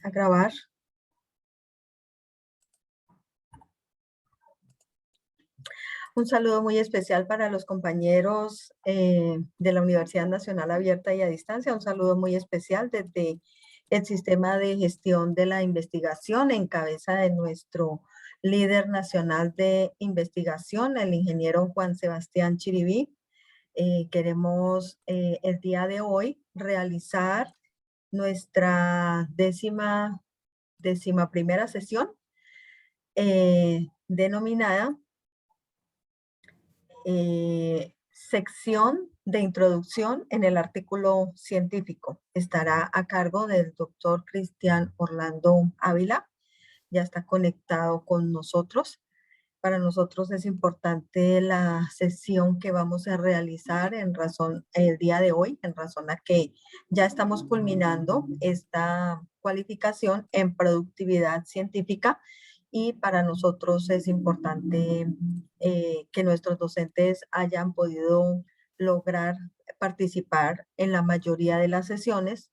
a grabar. Un saludo muy especial para los compañeros de la Universidad Nacional Abierta y a Distancia. Un saludo muy especial desde el Sistema de Gestión de la Investigación en cabeza de nuestro líder nacional de investigación, el ingeniero Juan Sebastián Chiribí. Queremos el día de hoy realizar nuestra décima primera sesión denominada sección de introducción en el artículo científico. Estará a cargo del doctor Cristian Orlando Ávila. Ya está conectado con nosotros. Para nosotros es importante la sesión que vamos a realizar el día de hoy, en razón a que ya estamos culminando esta cualificación en productividad científica y para nosotros es importante que nuestros docentes hayan podido lograr participar en la mayoría de las sesiones.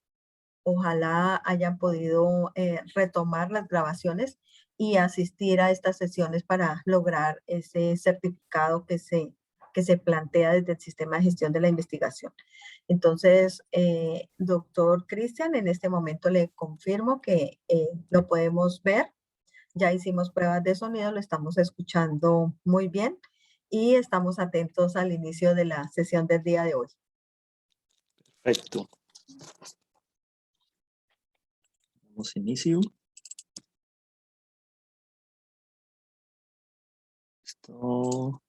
Ojalá hayan podido retomar las grabaciones y asistir a estas sesiones para lograr ese certificado que se plantea desde el Sistema de Gestión de la Investigación. Entonces, doctor Cristian, en este momento le confirmo que lo podemos ver. Ya hicimos pruebas de sonido, lo estamos escuchando muy bien y estamos atentos al inicio de la sesión del día de hoy. Perfecto. Damos inicio. Esto.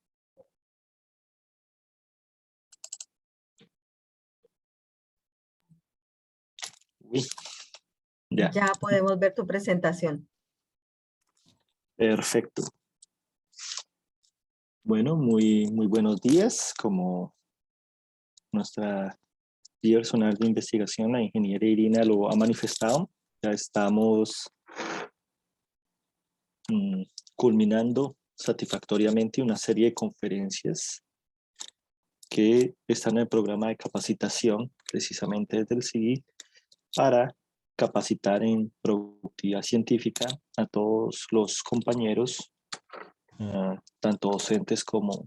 Uy. Ya podemos ver tu presentación. Perfecto. Bueno, muy buenos días. Como nuestra personal de investigación, la ingeniera Irina, lo ha manifestado, ya estamos culminando satisfactoriamente una serie de conferencias que están en el programa de capacitación, precisamente desde el CIGI, para capacitar en productividad científica a todos los compañeros, tanto docentes como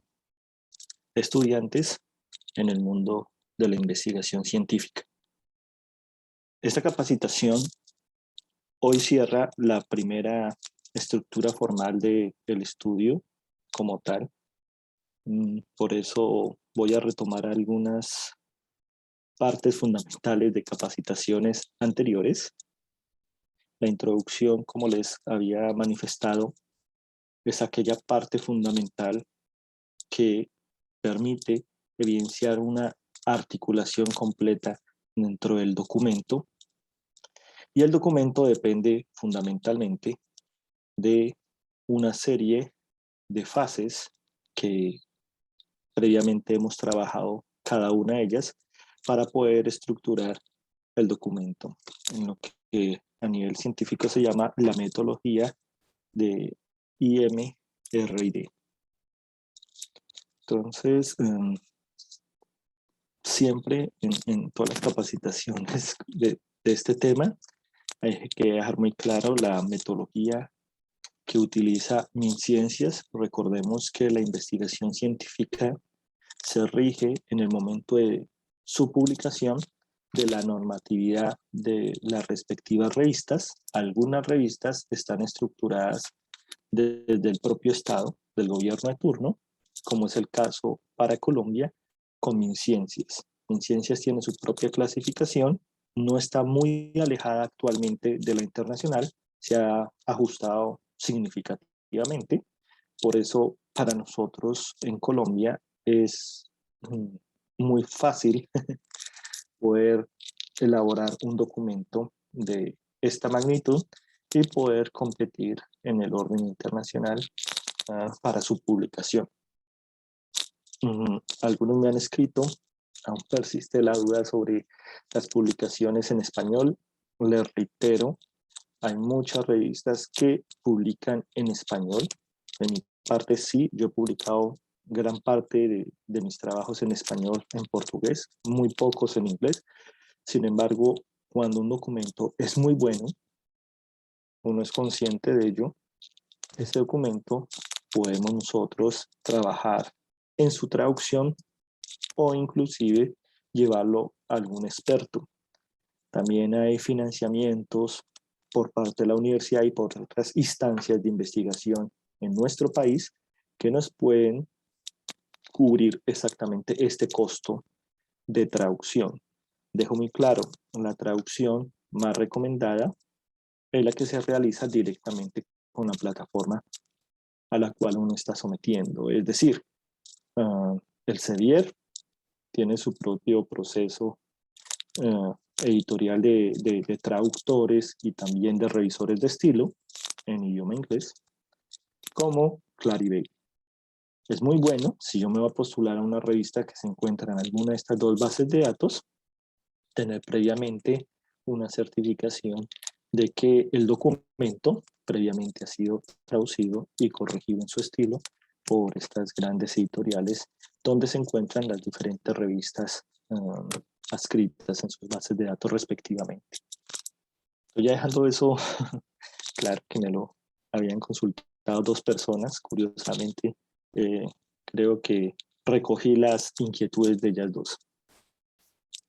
estudiantes en el mundo de la investigación científica. Esta capacitación hoy cierra la primera estructura formal del estudio como tal. Por eso voy a retomar algunas partes fundamentales de capacitaciones anteriores. La introducción, como les había manifestado, es aquella parte fundamental que permite evidenciar una articulación completa dentro del documento. Y el documento depende fundamentalmente de una serie de fases que previamente hemos trabajado cada una de ellas para poder estructurar el documento en lo que a nivel científico se llama la metodología de IMRD. Entonces, siempre en todas las capacitaciones de este tema hay que dejar muy claro la metodología que utiliza MinCiencias. Recordemos que la investigación científica se rige en el momento de su publicación de la normatividad de las respectivas revistas. Algunas revistas están estructuradas desde el propio Estado, del gobierno de turno, como es el caso para Colombia con MinCiencias. MinCiencias tiene su propia clasificación, no está muy alejada actualmente de la internacional, se ha ajustado significativamente. Por eso, para nosotros en Colombia es muy fácil poder elaborar un documento de esta magnitud y poder competir en el orden internacional para su publicación. Algunos me han escrito, aún persiste la duda sobre las publicaciones en español. Les reitero, hay muchas revistas que publican en español. De mi parte, sí, yo he publicado gran parte de mis trabajos en español, en portugués, muy pocos en inglés. Sin embargo, cuando un documento es muy bueno, uno es consciente de ello, este documento podemos nosotros trabajar en su traducción o inclusive llevarlo a algún experto. También hay financiamientos por parte de la universidad y por otras instancias de investigación en nuestro país que nos pueden cubrir exactamente este costo de traducción. Dejo muy claro, la traducción más recomendada es la que se realiza directamente con la plataforma a la cual uno está sometiendo. Es decir, el CEDIER tiene su propio proceso editorial de traductores y también de revisores de estilo en idioma inglés, como Clarivate. Es muy bueno, si yo me voy a postular a una revista que se encuentra en alguna de estas dos bases de datos, tener previamente una certificación de que el documento previamente ha sido traducido y corregido en su estilo por estas grandes editoriales donde se encuentran las diferentes revistas adscritas en sus bases de datos respectivamente. Estoy ya dejando eso claro, que me lo habían consultado dos personas, curiosamente. Creo que recogí las inquietudes de ellas dos.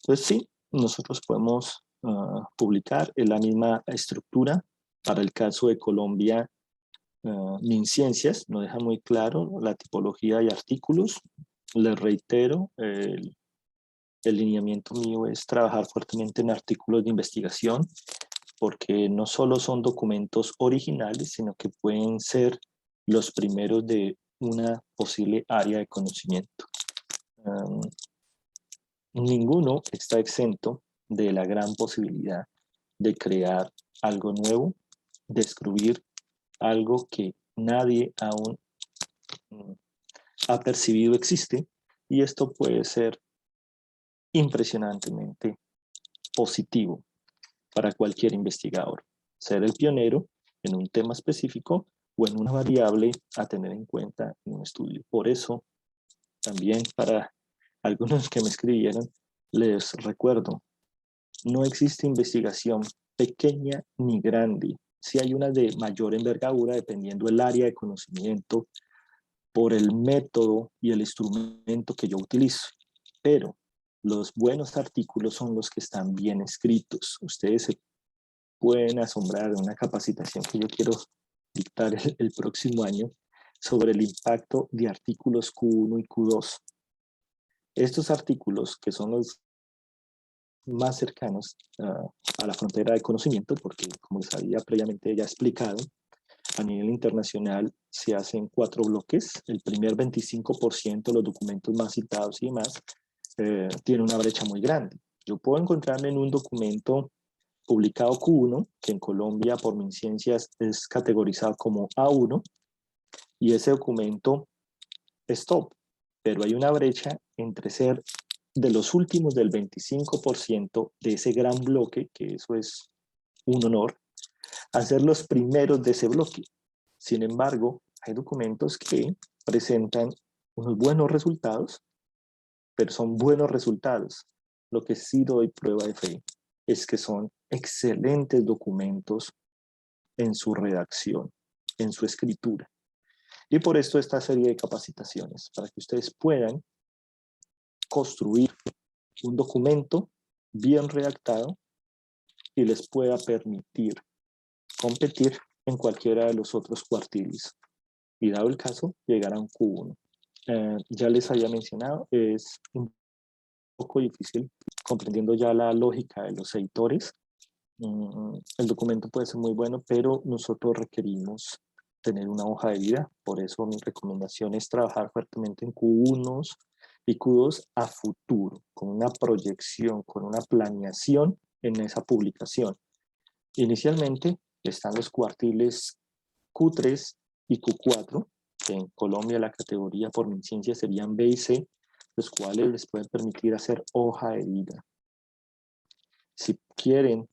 Entonces sí, nosotros podemos publicar en la misma estructura. Para el caso de Colombia, MinCiencias nos deja muy claro la tipología de artículos. Les reitero, el lineamiento mío es trabajar fuertemente en artículos de investigación, porque no solo son documentos originales, sino que pueden ser los primeros de una posible área de conocimiento. Ninguno está exento de la gran posibilidad de crear algo nuevo, descubrir algo que nadie aún ha percibido existe, y esto puede ser impresionantemente positivo para cualquier investigador. Ser el pionero en un tema específico o en una variable a tener en cuenta en un estudio. Por eso, también para algunos que me escribieron, les recuerdo, no existe investigación pequeña ni grande. Si hay una de mayor envergadura, dependiendo del área de conocimiento, por el método y el instrumento que yo utilizo. Pero los buenos artículos son los que están bien escritos. Ustedes se pueden asombrar de una capacitación que yo quiero dictar el próximo año sobre el impacto de artículos Q1 y Q2. Estos artículos, que son los más cercanos a la frontera de conocimiento, porque como les había previamente ya explicado, a nivel internacional se hacen 4 bloques. El primer 25% de los documentos más citados y demás tiene una brecha muy grande. Yo puedo encontrarme en un documento publicado Q1, que en Colombia por MinCiencias es categorizado como A1, y ese documento es top, pero hay una brecha entre ser de los últimos del 25% de ese gran bloque, que eso es un honor, a ser los primeros de ese bloque. Sin embargo, hay documentos que presentan unos buenos resultados, pero son buenos resultados. Lo que sí doy prueba de fe es que son excelentes documentos en su redacción, en su escritura. Y por esto esta serie de capacitaciones, para que ustedes puedan construir un documento bien redactado y les pueda permitir competir en cualquiera de los otros cuartiles. Y dado el caso, llegar a un Q1. Ya les había mencionado, es un poco difícil, comprendiendo ya la lógica de los editores. El documento puede ser muy bueno, pero nosotros requerimos tener una hoja de vida. Por eso mi recomendación es trabajar fuertemente en Q1 y Q2 a futuro, con una proyección, con una planeación en esa publicación. Inicialmente están los cuartiles Q3 y Q4, que en Colombia la categoría por MinCiencia serían B y C, los cuales les pueden permitir hacer hoja de vida. Si quieren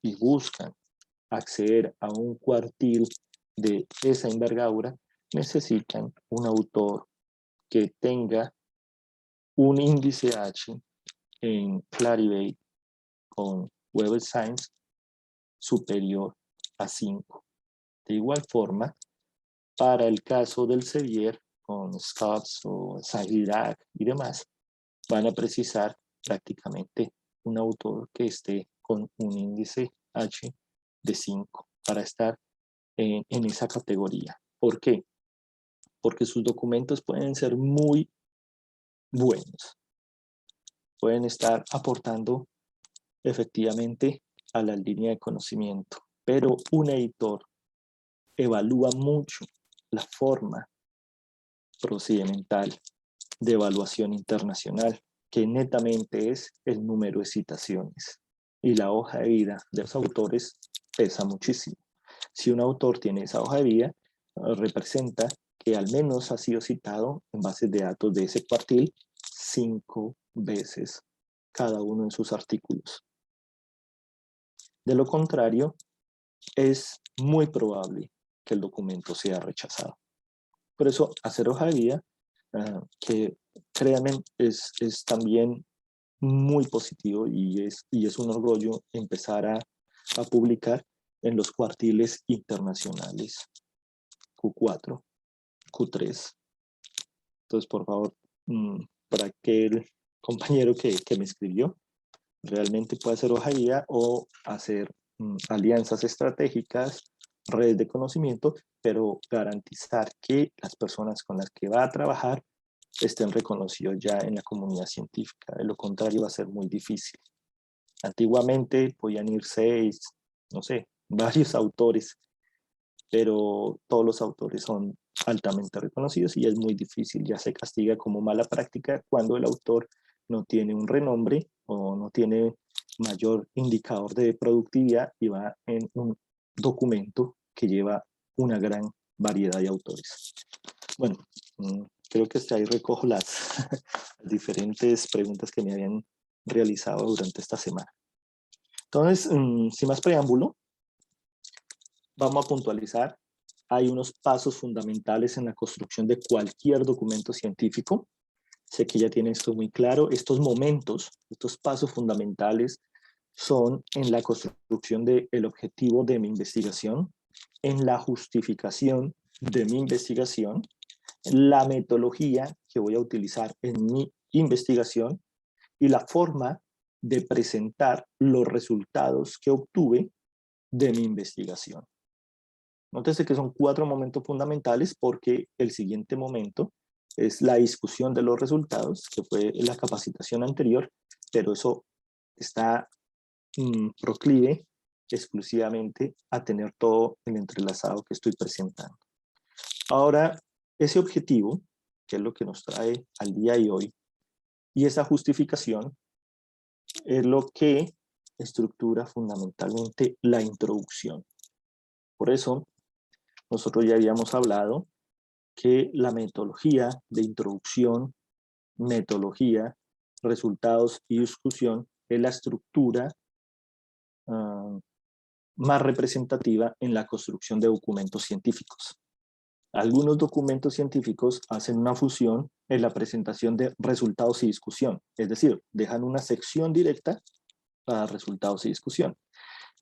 y buscan acceder a un cuartil de esa envergadura, necesitan un autor que tenga un índice H en Clarivate con Web of Science superior a 5. De igual forma, para el caso del Sevier, con Scotts o Saint-Hilaire y demás, van a precisar prácticamente un autor que esté con un índice H de 5 para estar en esa categoría. ¿Por qué? Porque sus documentos pueden ser muy buenos, pueden estar aportando efectivamente a la línea de conocimiento, pero un editor evalúa mucho la forma procedimental de evaluación internacional, que netamente es el número de citaciones. Y la hoja de vida de los autores pesa muchísimo. Si un autor tiene esa hoja de vida, representa que al menos ha sido citado en bases de datos de ese cuartil 5 veces cada uno en sus artículos. De lo contrario, es muy probable que el documento sea rechazado. Por eso, hacer hoja de vida, que créanme, es también muy positivo y es un orgullo empezar a publicar en los cuartiles internacionales Q4, Q3. Entonces, por favor, para aquel compañero que me escribió, realmente puede hacer hoja de vida o hacer alianzas estratégicas, redes de conocimiento, pero garantizar que las personas con las que va a trabajar estén reconocidos ya en la comunidad científica. De lo contrario va a ser muy difícil. Antiguamente podían ir 6, no sé, varios autores, pero todos los autores son altamente reconocidos y es muy difícil, ya se castiga como mala práctica cuando el autor no tiene un renombre o no tiene mayor indicador de productividad y va en un documento que lleva una gran variedad de autores. Bueno, creo que hasta ahí recojo las diferentes preguntas que me habían realizado durante esta semana. Entonces, sin más preámbulo, vamos a puntualizar. Hay unos pasos fundamentales en la construcción de cualquier documento científico. Sé que ya tienen esto muy claro. Estos momentos, estos pasos fundamentales son en la construcción del objetivo de mi investigación, en la justificación de mi investigación, la metodología que voy a utilizar en mi investigación y la forma de presentar los resultados que obtuve de mi investigación. Nótese que son 4 momentos fundamentales porque el siguiente momento es la discusión de los resultados, que fue la capacitación anterior, pero eso está proclive exclusivamente a tener todo el entrelazado que estoy presentando. Ahora, ese objetivo, que es lo que nos trae al día de hoy, y esa justificación es lo que estructura fundamentalmente la introducción. Por eso, nosotros ya habíamos hablado que la metodología de introducción, metodología, resultados y discusión es la estructura más representativa en la construcción de documentos científicos. Algunos documentos científicos hacen una fusión en la presentación de resultados y discusión, es decir, dejan una sección directa para resultados y discusión.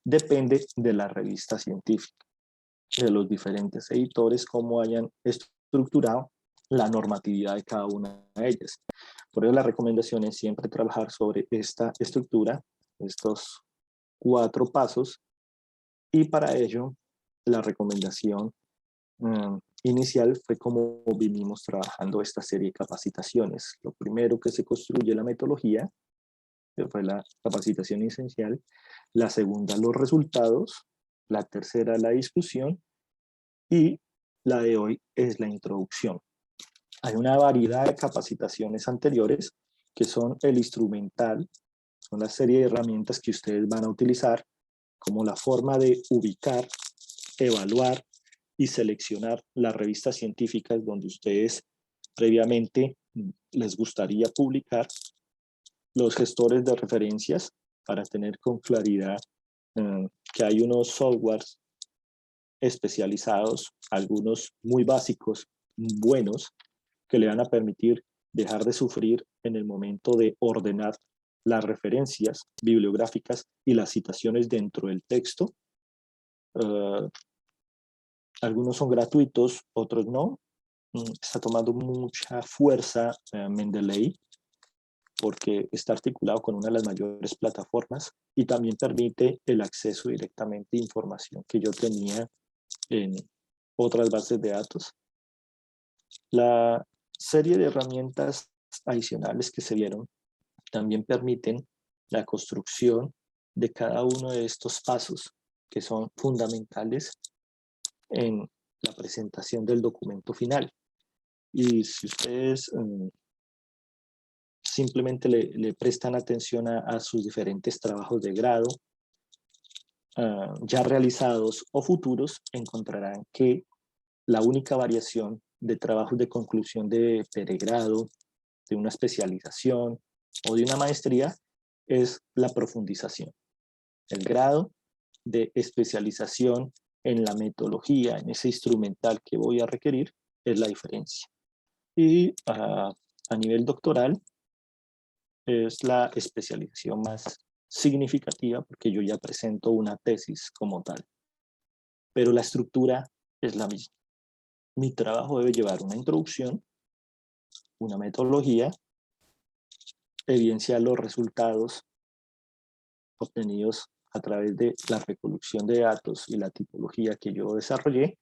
Depende de la revista científica, de los diferentes editores, cómo hayan estructurado la normatividad de cada una de ellas. Por eso la recomendación es siempre trabajar sobre esta estructura, estos 4 pasos, y para ello la recomendación inicial fue como vinimos trabajando esta serie de capacitaciones. Lo primero que se construye la metodología, que fue la capacitación esencial, la segunda los resultados, la tercera la discusión y la de hoy es la introducción. Hay una variedad de capacitaciones anteriores que son el instrumental, son la serie de herramientas que ustedes van a utilizar como la forma de ubicar, evaluar y seleccionar las revistas científicas donde ustedes previamente les gustaría publicar, los gestores de referencias para tener con claridad que hay unos softwares especializados, algunos muy básicos, buenos, que le van a permitir dejar de sufrir en el momento de ordenar las referencias bibliográficas y las citaciones dentro del texto Algunos son gratuitos, otros no. Está tomando mucha fuerza Mendeley porque está articulado con una de las mayores plataformas y también permite el acceso directamente a información que yo tenía en otras bases de datos. La serie de herramientas adicionales que se dieron también permiten la construcción de cada uno de estos pasos que son fundamentales en la presentación del documento final. Y si ustedes simplemente le prestan atención a sus diferentes trabajos de grado, ya realizados o futuros, encontrarán que la única variación de trabajos de conclusión de pregrado, de una especialización o de una maestría es la profundización. El grado de especialización en la metodología, en ese instrumental que voy a requerir, es la diferencia. Y a nivel doctoral es la especialización más significativa porque yo ya presento una tesis como tal. Pero la estructura es la misma. Mi trabajo debe llevar una introducción, una metodología, evidenciar los resultados obtenidos a través de la recolección de datos y la tipología que yo desarrollé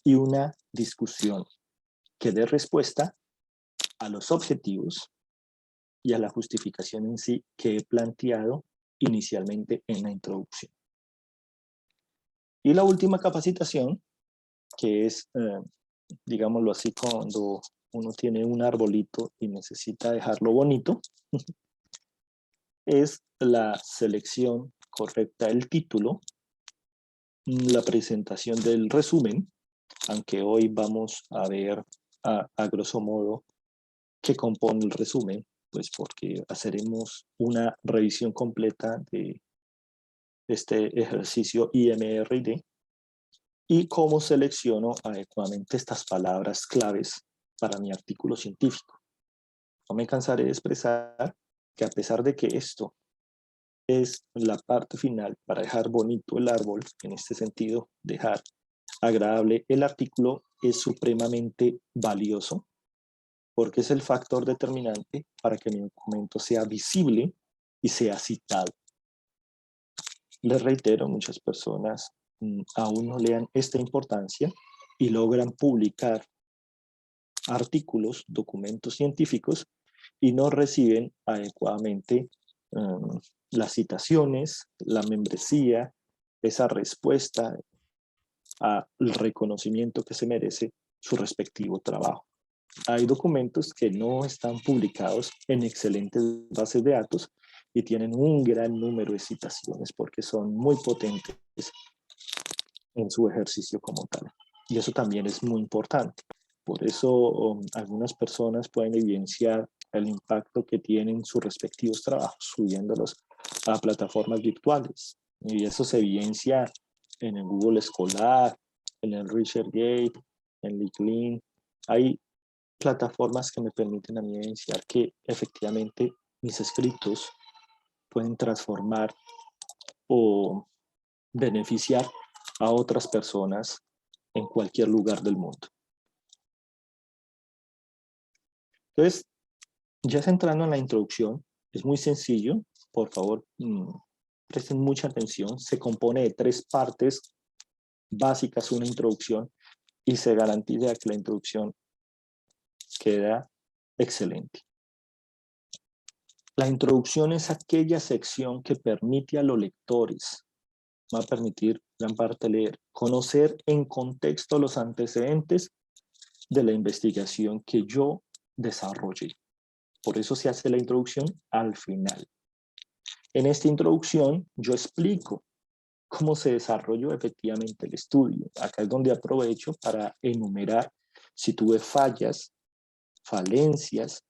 y una discusión que dé respuesta a los objetivos y a la justificación en sí que he planteado inicialmente en la introducción. Y la última capacitación, que es, digámoslo así, cuando uno tiene un arbolito y necesita dejarlo bonito, es la selección correcta del título, la presentación del resumen, aunque hoy vamos a ver a grosso modo qué compone el resumen, pues porque haremos una revisión completa de este ejercicio IMRD y cómo selecciono adecuadamente estas palabras claves para mi artículo científico. No me cansaré de expresar que a pesar de que esto es la parte final para dejar bonito el árbol, en este sentido, dejar agradable el artículo, es supremamente valioso porque es el factor determinante para que mi documento sea visible y sea citado. Les reitero, muchas personas aún no le dan esta importancia y logran publicar artículos, documentos científicos y no reciben adecuadamente las citaciones, la membresía, esa respuesta al reconocimiento que se merece su respectivo trabajo. Hay documentos que no están publicados en excelentes bases de datos y tienen un gran número de citaciones porque son muy potentes en su ejercicio como tal. Y eso también es muy importante. Por eso algunas personas pueden evidenciar el impacto que tienen sus respectivos trabajos subiéndolos a plataformas virtuales. Y eso se evidencia en el Google Escolar, en el ResearchGate, en LinkedIn. Hay plataformas que me permiten a mí evidenciar que efectivamente mis escritos pueden transformar o beneficiar a otras personas en cualquier lugar del mundo. Entonces, ya centrando en la introducción, es muy sencillo, por favor, presten mucha atención, se compone de 3 partes básicas, una introducción, y se garantiza que la introducción queda excelente. La introducción es aquella sección que permite a los lectores, va a permitir gran parte leer, conocer en contexto los antecedentes de la investigación que yo desarrollé. Por eso se hace la introducción al final. En esta introducción yo explico cómo se desarrolló efectivamente el estudio. Acá es donde aprovecho para enumerar si tuve fallas, falencias,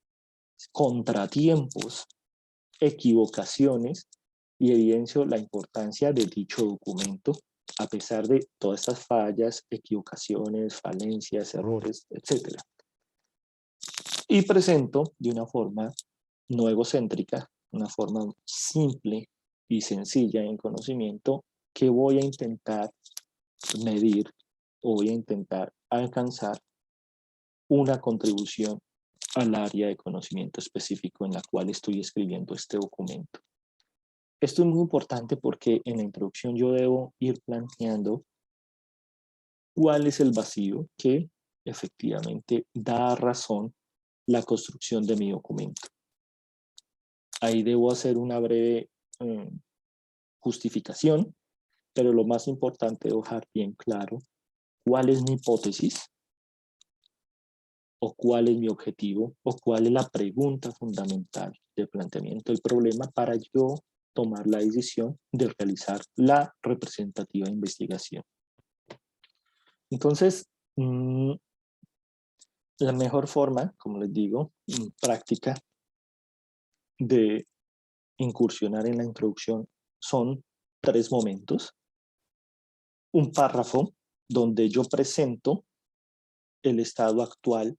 contratiempos, equivocaciones y evidencio la importancia de dicho documento a pesar de todas estas fallas, equivocaciones, falencias, errores, etc. Y presento de una forma no egocéntrica, una forma simple y sencilla en conocimiento que voy a intentar medir o voy a intentar alcanzar una contribución al área de conocimiento específico en la cual estoy escribiendo este documento. Esto es muy importante porque en la introducción yo debo ir planteando cuál es el vacío que efectivamente da razón la construcción de mi documento. Ahí debo hacer una breve justificación, pero lo más importante es dejar bien claro cuál es mi hipótesis o cuál es mi objetivo o cuál es la pregunta fundamental del planteamiento del problema para yo tomar la decisión de realizar la representativa investigación. Entonces, la mejor forma, como les digo, práctica de incursionar en la introducción son 3 momentos. Un párrafo donde yo presento el estado actual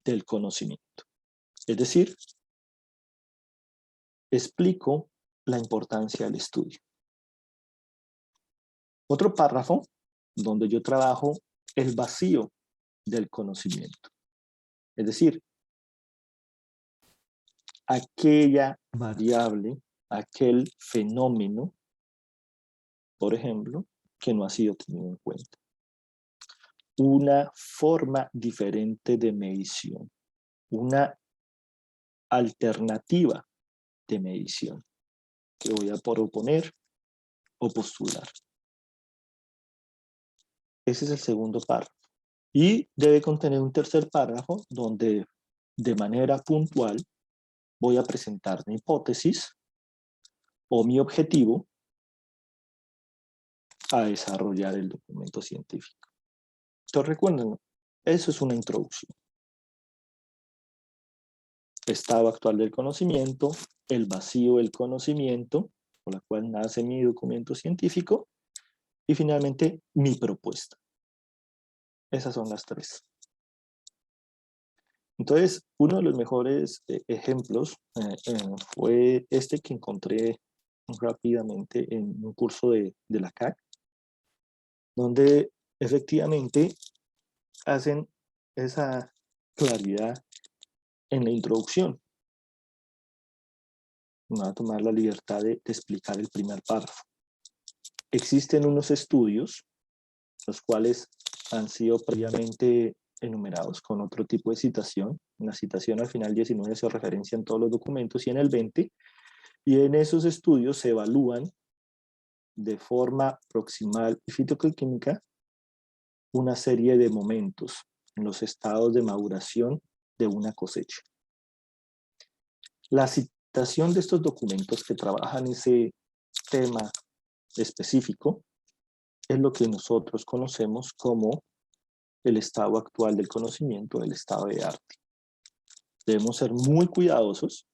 del conocimiento. Es decir, explico la importancia del estudio. Otro párrafo donde yo trabajo el vacío del conocimiento. Es decir, aquella variable, aquel fenómeno, por ejemplo, que no ha sido tenido en cuenta. Una forma diferente de medición, una alternativa de medición que voy a proponer o postular. Ese es el segundo párrafo. Y debe contener un tercer párrafo donde de manera puntual voy a presentar mi hipótesis o mi objetivo a desarrollar el documento científico. Entonces recuerden, eso es una introducción. Estado actual del conocimiento, el vacío del conocimiento, por la cual nace mi documento científico, y finalmente mi propuesta. Esas son las 3. Entonces, uno de los mejores ejemplos fue este que encontré rápidamente en un curso de la CAC, donde efectivamente hacen esa claridad en la introducción. Me voy a tomar la libertad de explicar el primer párrafo. Existen unos estudios, los cuales han sido previamente enumerados con otro tipo de citación. En la citación al final 19 se referencia en todos los documentos y en el 20, y en esos estudios se evalúan de forma proximal y fitoquímica una serie de momentos en los estados de maduración de una cosecha. La citación de estos documentos que trabajan ese tema específico es lo que nosotros conocemos como el estado actual del conocimiento, el estado de arte. Debemos ser muy cuidadosos.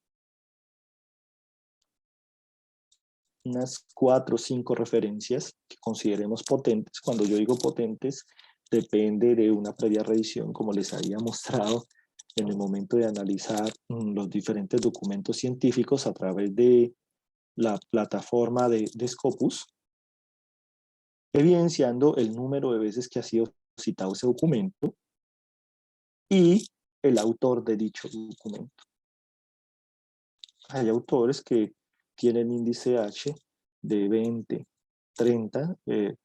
Unas 4 o 5 referencias que consideremos potentes. Cuando yo digo potentes, depende de una previa revisión, como les había mostrado en el momento de analizar los diferentes documentos científicos a través de la plataforma de Scopus, evidenciando el número de veces que ha sido citado ese documento y el autor de dicho documento. Hay autores que tienen índice H de 20, 30, en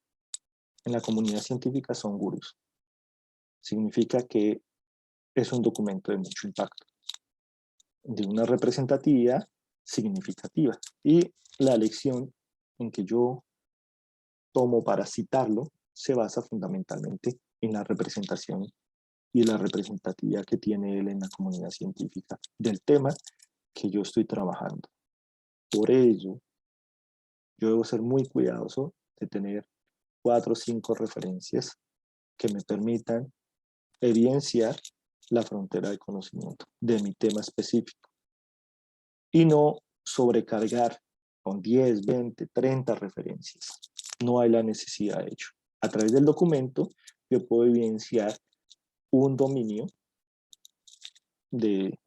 la comunidad científica son gurús. Significa que es un documento de mucho impacto, de una representatividad significativa. Y la lección en que yo tomo para citarlo se basa fundamentalmente en la representación y la representatividad que tiene él en la comunidad científica del tema que yo estoy trabajando. Por ello, yo debo ser muy cuidadoso de tener 4 o 5 referencias que me permitan evidenciar la frontera de conocimiento de mi tema específico y no sobrecargar con 10, 20, 30 referencias. No hay la necesidad de ello. A través del documento yo puedo evidenciar un dominio de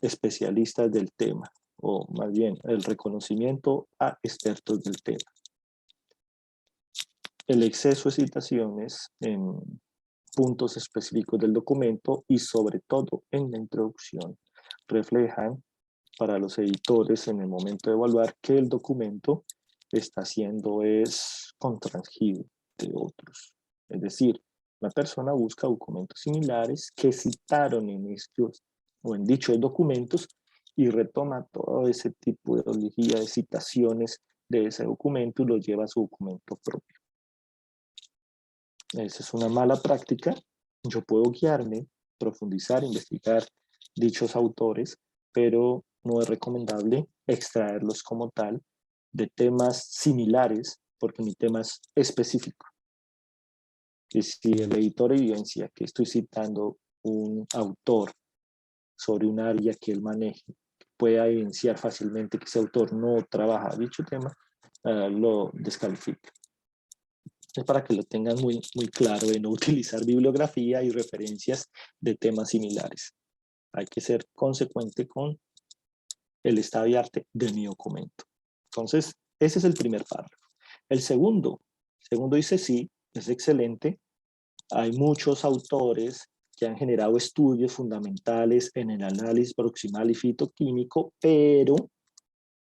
especialistas del tema, o más bien el reconocimiento a expertos del tema. el exceso de citaciones en puntos específicos del documento y sobre todo en la introducción reflejan para los editores en el momento de evaluar que el documento está siendo contrangido de otros. Es decir, la persona busca documentos similares que citaron en estos o en dichos documentos y retoma todo ese tipo de bibliografía de citaciones de ese documento y lo lleva a su documento propio. Esa es una mala práctica. Yo puedo guiarme, profundizar, investigar dichos autores, pero no es recomendable extraerlos como tal de temas similares, porque mi tema es específico. Y si el editor evidencia que estoy citando un autor sobre un área que él maneje, pueda evidenciar fácilmente que ese autor no trabaja dicho tema, lo descalifica. Es para que lo tengan muy claro de no utilizar bibliografía y referencias de temas similares. Hay que ser consecuente con el estado de arte de mi documento. Entonces, ese es el primer párrafo. El segundo dice sí, es excelente. Hay muchos autores que han generado estudios fundamentales en el análisis proximal y fitoquímico, pero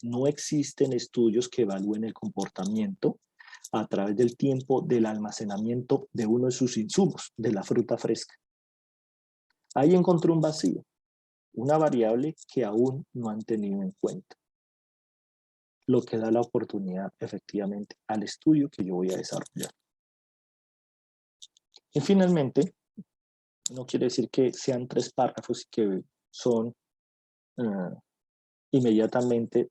no existen estudios que evalúen el comportamiento a través del tiempo del almacenamiento de uno de sus insumos, de la fruta fresca. Ahí encontré un vacío, una variable que aún no han tenido en cuenta, lo que da la oportunidad efectivamente al estudio que yo voy a desarrollar. Y finalmente, no quiere decir que sean 3 párrafos y que son inmediatamente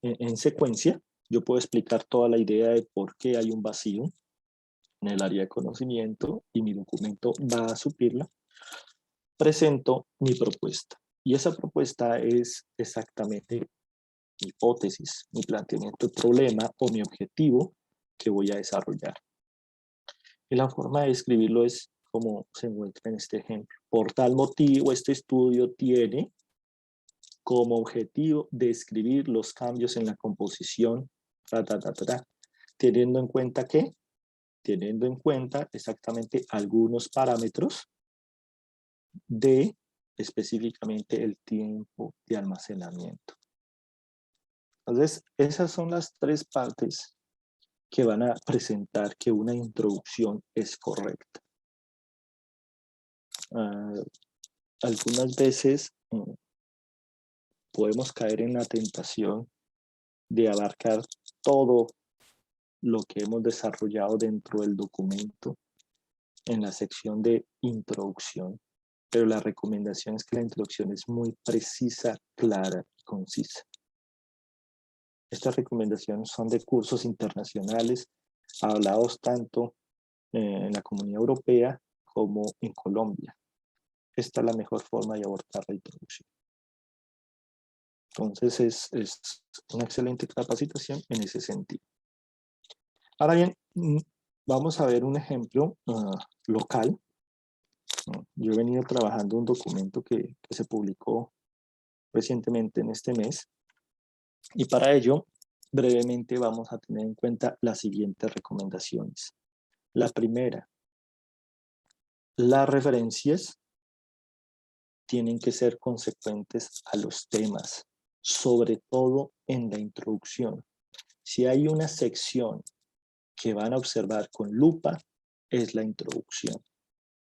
en secuencia. Yo puedo explicar toda la idea de por qué hay un vacío en el área de conocimiento y mi documento va a suplirla. Presento mi propuesta y esa propuesta es exactamente mi hipótesis, mi planteamiento de problema o mi objetivo que voy a desarrollar. Y la forma de escribirlo es como se muestra en este ejemplo. Por tal motivo, este estudio tiene como objetivo describir los cambios en la composición, teniendo en cuenta ¿qué? Teniendo en cuenta exactamente algunos parámetros de específicamente el tiempo de almacenamiento. Entonces, esas son las 3 partes que van a presentar que una introducción es correcta. Algunas veces podemos caer en la tentación de abarcar todo lo que hemos desarrollado dentro del documento en la sección de introducción, pero la recomendación es que la introducción es muy precisa, clara y concisa. Estas recomendaciones son de cursos internacionales hablados tanto en la Comunidad Europea como en Colombia. Esta es la mejor forma de abordar la introducción. Entonces es una excelente capacitación en ese sentido. Ahora bien, vamos a ver un ejemplo local. Yo he venido trabajando un documento que se publicó recientemente en este mes y para ello brevemente vamos a tener en cuenta las siguientes recomendaciones. La primera, las referencias tienen que ser consecuentes a los temas, sobre todo en la introducción. Si hay una sección que van a observar con lupa, es la introducción.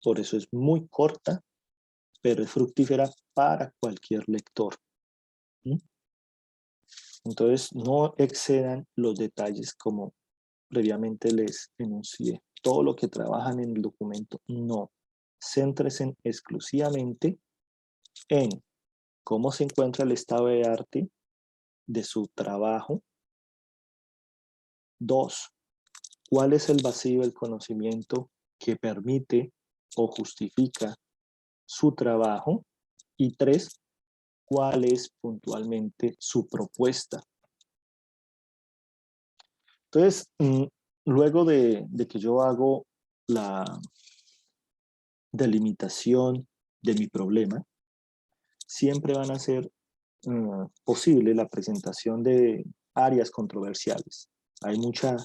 Por eso es muy corta, pero es fructífera para cualquier lector. Entonces, no excedan los detalles como previamente les enuncié. Todo lo que trabajan en el documento, no. Céntrense exclusivamente en cómo se encuentra el estado de arte de su trabajo. 2. ¿Cuál es el vacío del conocimiento que permite o justifica su trabajo? Y 3. ¿Cuál es puntualmente su propuesta? Entonces, luego de que yo hago la delimitación de mi problema, siempre van a ser posible la presentación de áreas controversiales. Hay mucha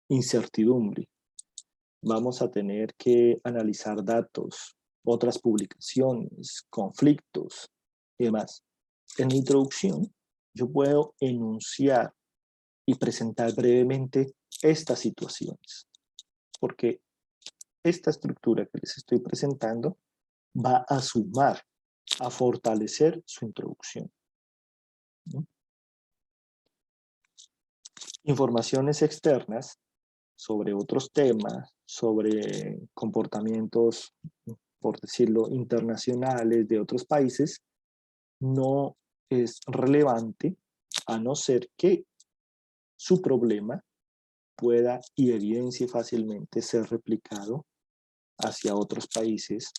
incertidumbre. Vamos a tener que analizar datos, otras publicaciones, conflictos y demás. En la introducción, yo puedo enunciar y presentar brevemente estas situaciones, porque esta estructura que les estoy presentando va a sumar, a fortalecer su introducción. ¿No? Informaciones externas sobre otros temas, sobre comportamientos, por decirlo, internacionales de otros países, no es relevante a no ser que su problema pueda y evidencie fácilmente ser replicado hacia otros países,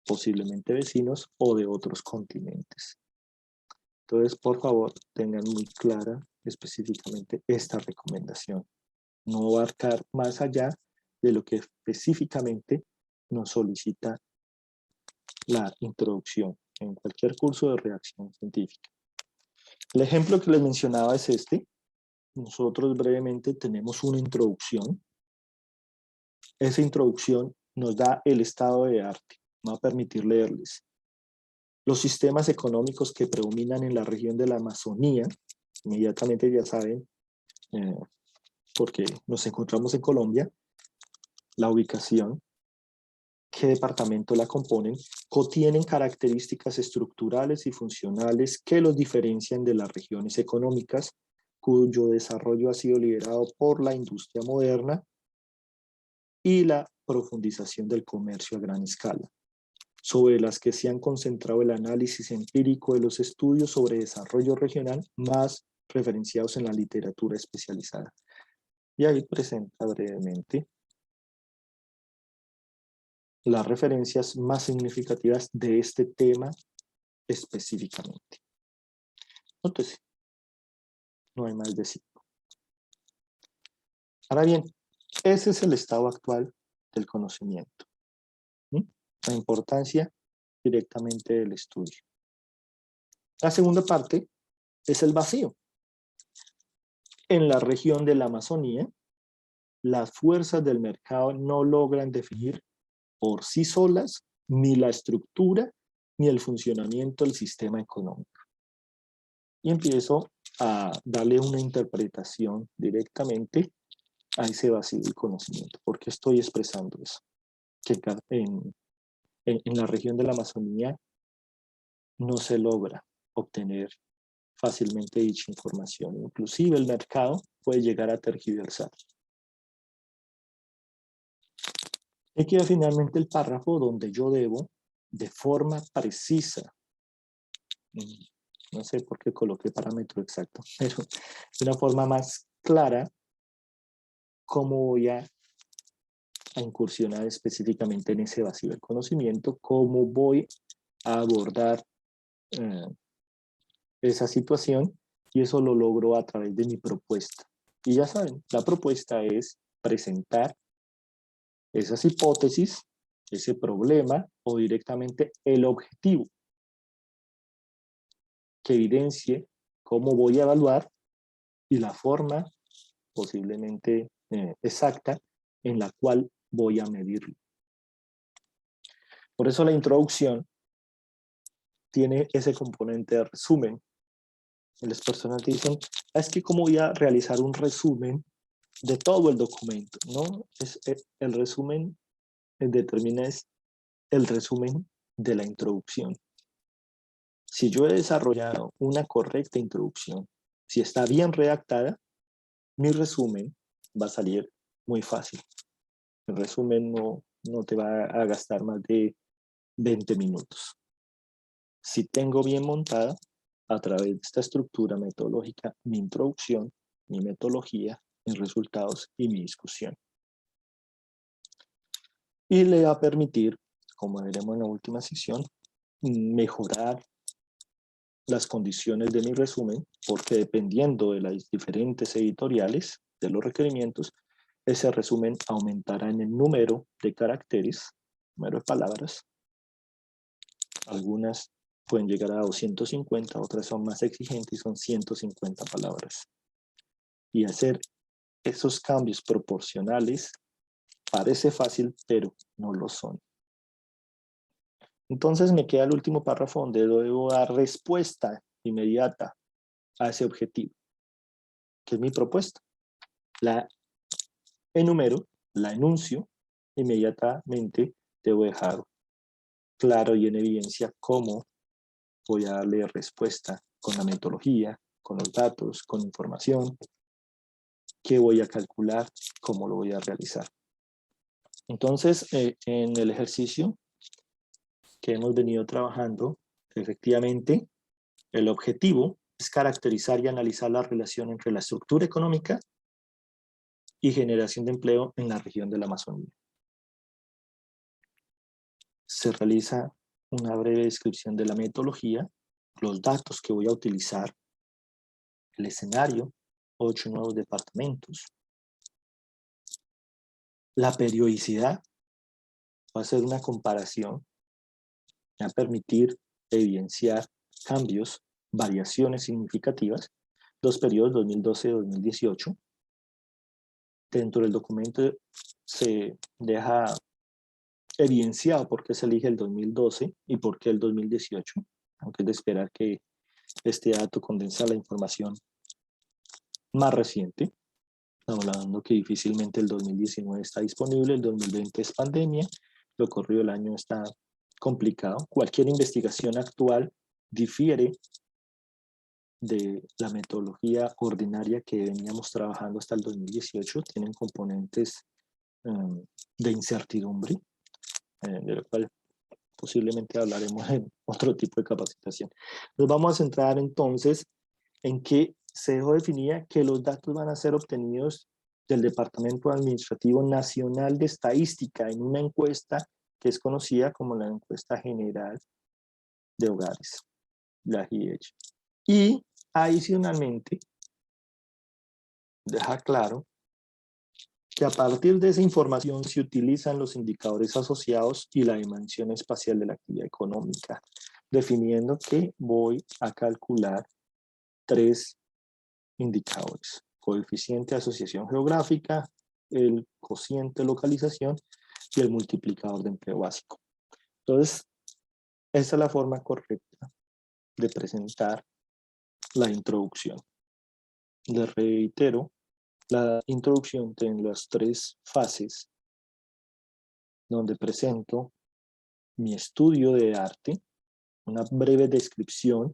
posiblemente vecinos o de otros continentes. Entonces, por favor, tengan muy clara específicamente esta recomendación. No abarcar más allá de lo que específicamente nos solicita la introducción en cualquier curso de redacción científica. El ejemplo que les mencionaba es este. Nosotros brevemente tenemos una introducción. Esa introducción nos da el estado de arte. Me va a permitir leerles. Los sistemas económicos que predominan en la región de la Amazonía, inmediatamente ya saben, porque nos encontramos en Colombia, la ubicación, qué departamento la componen, contienen características estructurales y funcionales que los diferencian de las regiones económicas cuyo desarrollo ha sido liderado por la industria moderna y la profundización del comercio a gran escala, sobre las que se han concentrado el análisis empírico de los estudios sobre desarrollo regional más referenciados en la literatura especializada. Y ahí presenta brevemente las referencias más significativas de este tema específicamente. Entonces, no hay más de 5. Ahora bien, ese es el estado actual del conocimiento. ¿Sí? La importancia directamente del estudio. La segunda parte es el vacío. En la región de la Amazonía, las fuerzas del mercado no logran definir por sí solas ni la estructura ni el funcionamiento del sistema económico. Y empiezo a darle una interpretación directamente a ese vacío de conocimiento. ¿Por qué estoy expresando eso? Que en la región de la Amazonía no se logra obtener fácilmente dicha información. Inclusive el mercado puede llegar a tergiversar. Y queda finalmente el párrafo donde yo debo, de forma precisa, no sé por qué coloqué parámetro exacto, pero de una forma más clara, cómo voy a incursionar específicamente en ese vacío del conocimiento, cómo voy a abordar esa situación, y eso lo logro a través de mi propuesta. Y ya saben, la propuesta es presentar esas hipótesis, ese problema o directamente el objetivo que evidencie cómo voy a evaluar y la forma posiblemente exacta en la cual voy a medirlo. Por eso la introducción tiene ese componente de resumen. Las personas dicen, es que cómo voy a realizar un resumen de todo el documento, ¿no? El resumen determina es el resumen de la introducción. Si yo he desarrollado una correcta introducción, si está bien redactada, mi resumen va a salir muy fácil. El resumen no te va a gastar más de 20 minutos. Si tengo bien montada, a través de esta estructura metodológica, mi introducción, mi metodología, mis resultados y mi discusión. Y le va a permitir, como veremos en la última sección, mejorar las condiciones de mi resumen, porque dependiendo de las diferentes editoriales, de los requerimientos, ese resumen aumentará en el número de caracteres, número de palabras. Algunas pueden llegar a 250, otras son más exigentes y son 150 palabras. Y hacer esos cambios proporcionales parece fácil, pero no lo son. Entonces me queda el último párrafo donde debo dar respuesta inmediata a ese objetivo, que es mi propuesta. La enumero, la enuncio, inmediatamente debo dejar claro y en evidencia cómo voy a darle respuesta con la metodología, con los datos, con información, qué voy a calcular, cómo lo voy a realizar. Entonces, en el ejercicio que hemos venido trabajando, efectivamente, el objetivo es caracterizar y analizar la relación entre la estructura económica y generación de empleo en la región de la Amazonía. Se realiza una breve descripción de la metodología, los datos que voy a utilizar, el escenario, 8 nuevos departamentos, la periodicidad, va a ser una comparación, va a permitir evidenciar cambios, variaciones significativas, dos periodos, 2012-2018. Dentro del documento se deja evidenciado por qué se elige el 2012 y por qué el 2018, aunque es de esperar que este dato condensa la información más reciente. Estamos hablando que difícilmente el 2019 está disponible, el 2020 es pandemia, lo corrido el año está complicado. Cualquier investigación actual difiere de la metodología ordinaria que veníamos trabajando hasta el 2018, tienen componentes de incertidumbre, de lo cual posiblemente hablaremos en otro tipo de capacitación. Nos vamos a centrar entonces en que se dejó definida que los datos van a ser obtenidos del Departamento Administrativo Nacional de Estadística en una encuesta que es conocida como la Encuesta General de Hogares, la GIEH. Y adicionalmente, deja claro que a partir de esa información se utilizan los indicadores asociados y la dimensión espacial de la actividad económica, definiendo que voy a calcular 3 indicadores: coeficiente de asociación geográfica, el cociente de localización y el multiplicador de empleo básico. Entonces, esa es la forma correcta de presentar la introducción. Les reitero, la introducción tiene las 3 fases, donde presento mi estudio de arte, una breve descripción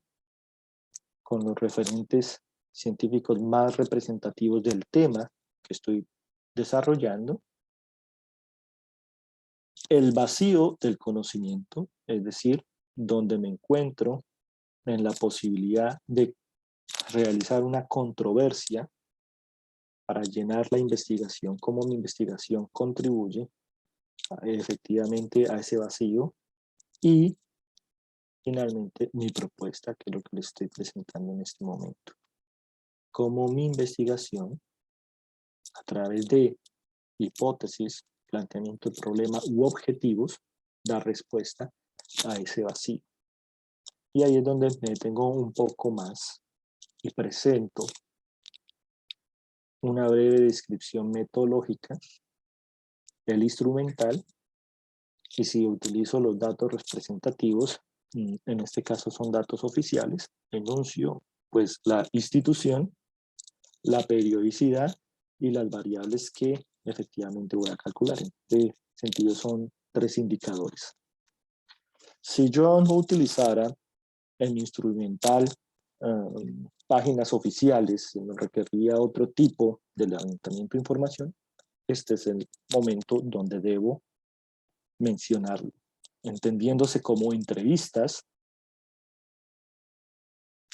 con los referentes científicos más representativos del tema que estoy desarrollando, el vacío del conocimiento, es decir, donde me encuentro en la posibilidad de realizar una controversia para llenar la investigación, cómo mi investigación contribuye efectivamente a ese vacío, y finalmente mi propuesta, que es lo que les estoy presentando en este momento. Cómo mi investigación, a través de hipótesis, planteamiento de problema u objetivos, da respuesta a ese vacío. Y ahí es donde me detengo un poco más y presento una breve descripción metodológica, el instrumental, y si utilizo los datos representativos, en este caso son datos oficiales, enuncio pues la institución, la periodicidad y las variables que efectivamente voy a calcular. En este sentido son 3 indicadores. Si yo no utilizara en instrumental páginas oficiales, me requeriría otro tipo de levantamiento de información, este es el momento donde debo mencionarlo, entendiéndose como entrevistas,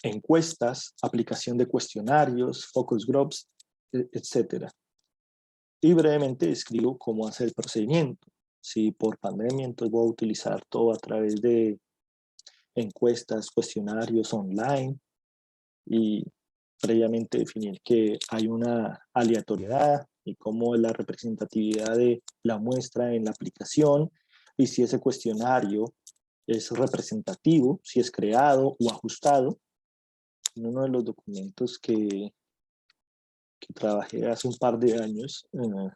encuestas, aplicación de cuestionarios, focus groups, etc. Y brevemente describo cómo hacer el procedimiento. Si por pandemia, entonces voy a utilizar todo a través de encuestas, cuestionarios online, y previamente definir que hay una aleatoriedad y cómo es la representatividad de la muestra en la aplicación, y si ese cuestionario es representativo, si es creado o ajustado. En uno de los documentos que que trabajé hace un par de años,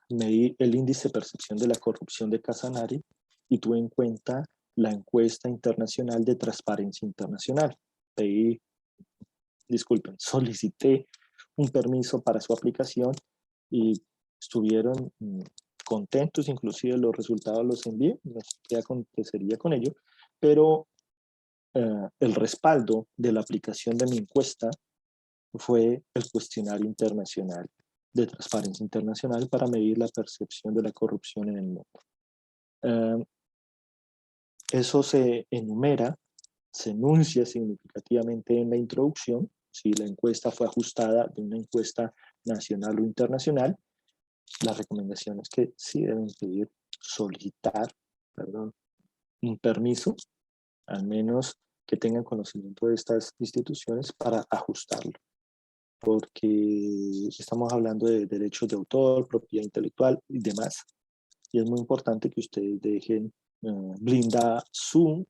medí el índice de percepción de la corrupción de Casanare y tuve en cuenta la encuesta internacional de Transparencia Internacional. Pedí, disculpen, solicité un permiso para su aplicación y estuvieron contentos, inclusive los resultados los envié, no sé qué acontecería con ello, pero el respaldo de la aplicación de mi encuesta fue el cuestionario internacional de Transparencia Internacional para medir la percepción de la corrupción en el mundo. Eso se enumera, se enuncia significativamente en la introducción, si la encuesta fue ajustada de una encuesta nacional o internacional. La recomendación es que sí deben pedir, solicitar, perdón, un permiso, al menos que tengan conocimiento de estas instituciones para ajustarlo, porque estamos hablando de derechos de autor, propiedad intelectual y demás, y es muy importante que ustedes dejen blindada su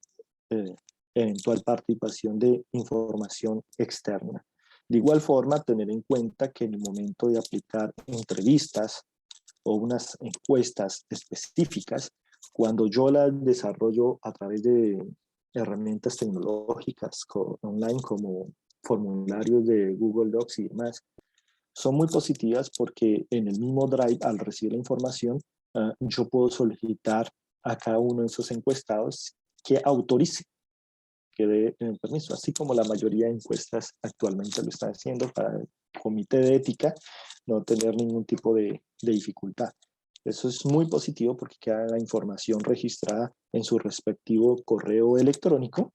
eventual participación de información externa. De igual forma, tener en cuenta que en el momento de aplicar entrevistas o unas encuestas específicas, cuando yo las desarrollo a través de herramientas tecnológicas online como formularios de Google Docs y demás, son muy positivas porque en el mismo Drive, al recibir la información, yo puedo solicitar a cada uno de esos encuestados que autorice, que dé el permiso, así como la mayoría de encuestas actualmente lo están haciendo para el comité de ética no tener ningún tipo de dificultad. Eso es muy positivo porque queda la información registrada en su respectivo correo electrónico.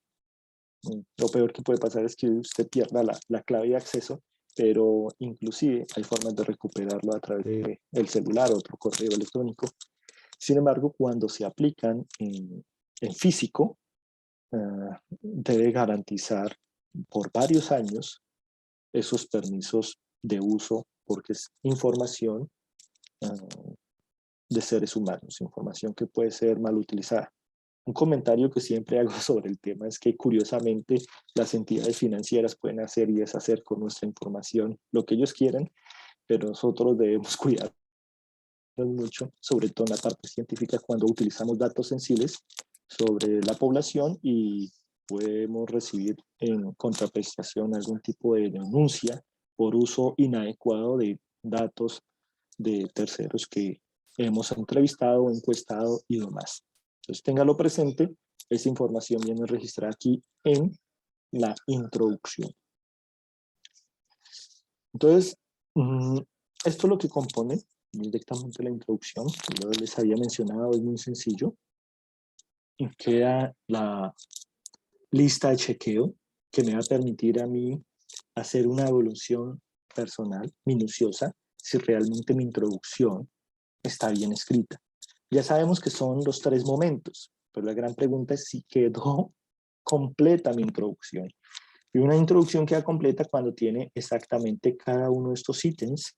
Lo peor que puede pasar es que usted pierda la clave de acceso, pero inclusive hay formas de recuperarlo a través del celular o otro correo electrónico. Sin embargo, cuando se aplican en físico, debe garantizar por varios años esos permisos de uso porque es información de seres humanos, información que puede ser mal utilizada. Un comentario que siempre hago sobre el tema es que curiosamente las entidades financieras pueden hacer y deshacer con nuestra información lo que ellos quieren, pero nosotros debemos cuidar mucho, sobre todo en la parte científica, cuando utilizamos datos sensibles sobre la población y podemos recibir en contraprestación algún tipo de denuncia por uso inadecuado de datos de terceros que hemos entrevistado, encuestado y demás. Entonces, téngalo presente, esta información viene registrada aquí en la introducción. Entonces, esto es lo que compone directamente la introducción. Yo les había mencionado, es muy sencillo. Y queda la lista de chequeo que me va a permitir a mí hacer una evaluación personal minuciosa si realmente mi introducción está bien escrita. Ya sabemos que son los 3 momentos, pero la gran pregunta es si quedó completa mi introducción. Y una introducción queda completa cuando tiene exactamente cada uno de estos ítems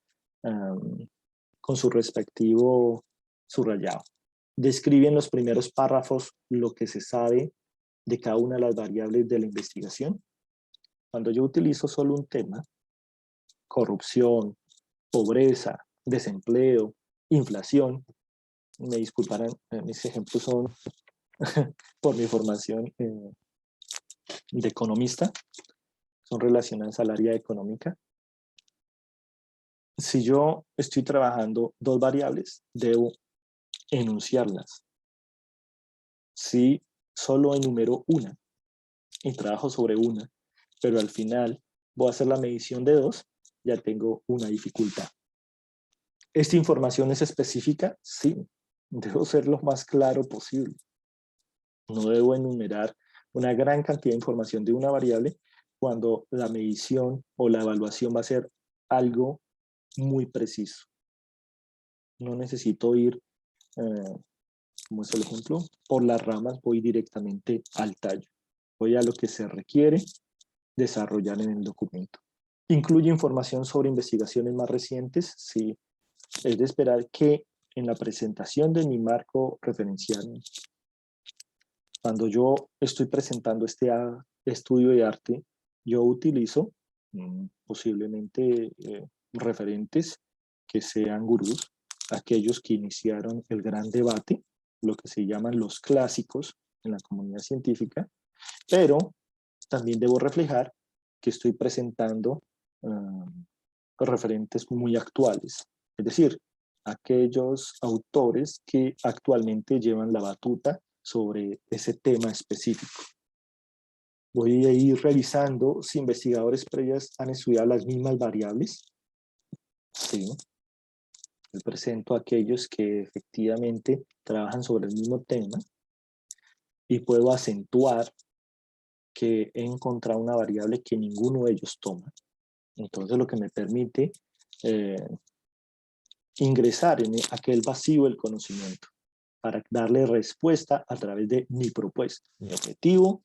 con su respectivo subrayado. Describe en los primeros párrafos lo que se sabe de cada una de las variables de la investigación. Cuando yo utilizo solo un tema, corrupción, pobreza, desempleo, inflación, me disculparán, mis ejemplos son por mi formación de economista, son relacionadas al área económica. Si yo estoy trabajando 2 variables, debo enunciarlas. Si solo enumero una y trabajo sobre una, pero al final voy a hacer la medición de 2, ya tengo una dificultad. ¿Esta información es específica? Sí, debo ser lo más claro posible. No debo enumerar una gran cantidad de información de una variable cuando la medición o la evaluación va a ser algo muy preciso. No necesito ir, como es el ejemplo, por las ramas, voy directamente al tallo. Voy a lo que se requiere desarrollar en el documento. ¿Incluye información sobre investigaciones más recientes? Sí. Es de esperar que en la presentación de mi marco referencial, cuando yo estoy presentando este estudio de arte, yo utilizo posiblemente referentes que sean gurús, aquellos que iniciaron el gran debate, lo que se llaman los clásicos en la comunidad científica, pero también debo reflejar que estoy presentando referentes muy actuales, es decir, aquellos autores que actualmente llevan la batuta sobre ese tema específico. Voy a ir revisando si investigadores previos han estudiado las mismas variables. Sí. Les presento a aquellos que efectivamente trabajan sobre el mismo tema y puedo acentuar que he encontrado una variable que ninguno de ellos toma. Entonces lo que me permite ingresar en aquel vacío del conocimiento para darle respuesta a través de mi propuesta, mi objetivo,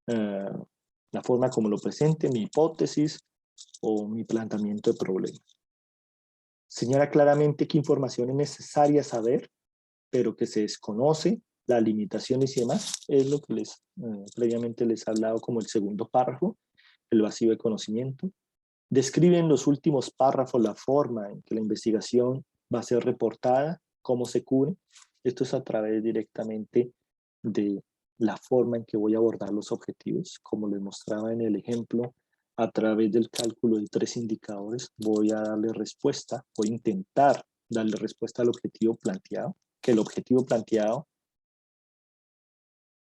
la forma como lo presente, mi hipótesis o mi planteamiento de problema. Señala claramente qué información es necesaria saber, pero que se desconoce, las limitaciones y demás, es lo que previamente les he hablado como el segundo párrafo, el vacío de conocimiento. Describe en los últimos párrafos la forma en que la investigación va a ser reportada, cómo se cubre. Esto es a través directamente de la forma en que voy a abordar los objetivos, como les mostraba en el ejemplo, a través del cálculo de 3 indicadores, voy a darle respuesta, voy a intentar darle respuesta al objetivo planteado, que el objetivo planteado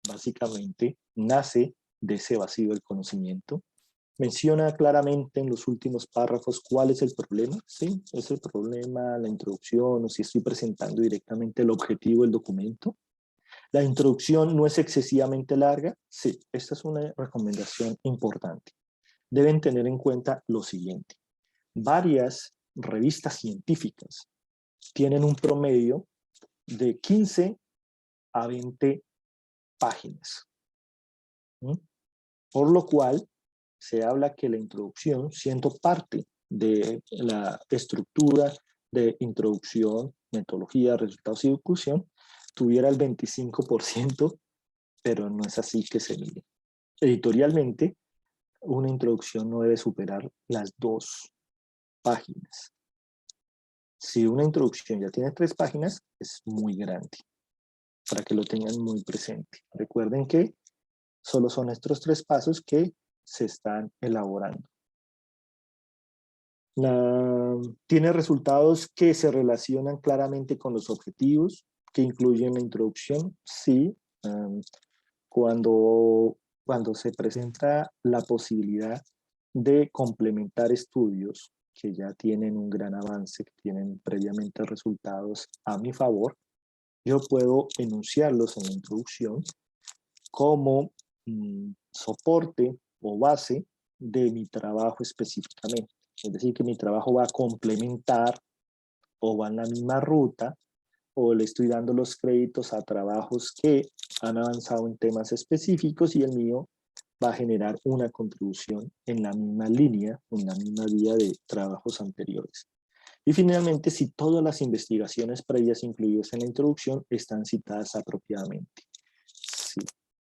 básicamente nace de ese vacío del conocimiento. Menciona claramente en los últimos párrafos cuál es el problema, ¿sí? Es el problema, la introducción, o si estoy presentando directamente el objetivo del documento. La introducción no es excesivamente larga, sí, esta es una recomendación importante. Deben tener en cuenta lo siguiente. Varias revistas científicas tienen un promedio de 15 a 20 páginas. Por lo cual, se habla que la introducción, siendo parte de la estructura de introducción, metodología, resultados y discusión, tuviera el 25%, pero no es así que se mide. Editorialmente, una introducción no debe superar las 2 páginas. Si una introducción ya tiene 3 páginas, es muy grande, para que lo tengan muy presente. Recuerden que solo son estos 3 pasos que se están elaborando. Tiene resultados que se relacionan claramente con los objetivos, que incluyen la introducción. Sí, cuando se presenta la posibilidad de complementar estudios que ya tienen un gran avance, que tienen previamente resultados a mi favor, yo puedo enunciarlos en la introducción como soporte o base de mi trabajo específicamente. Es decir, que mi trabajo va a complementar o va en la misma ruta o le estoy dando los créditos a trabajos que han avanzado en temas específicos y el mío va a generar una contribución en la misma línea, en la misma vía de trabajos anteriores. Y finalmente, si todas las investigaciones previas incluidas en la introducción están citadas apropiadamente. Sí,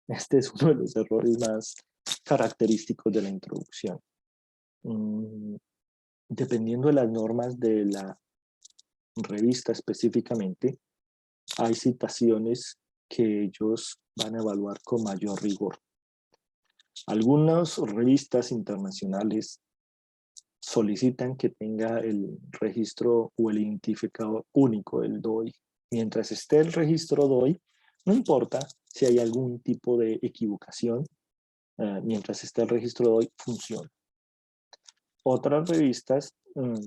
este es uno de los errores más característicos de la introducción. Dependiendo de las normas de la revista específicamente, hay citaciones que ellos van a evaluar con mayor rigor. Algunas revistas internacionales solicitan que tenga el registro o el identificador único del DOI. Mientras esté el registro DOI, no importa si hay algún tipo de equivocación, mientras esté el registro DOI, funciona. Otras revistas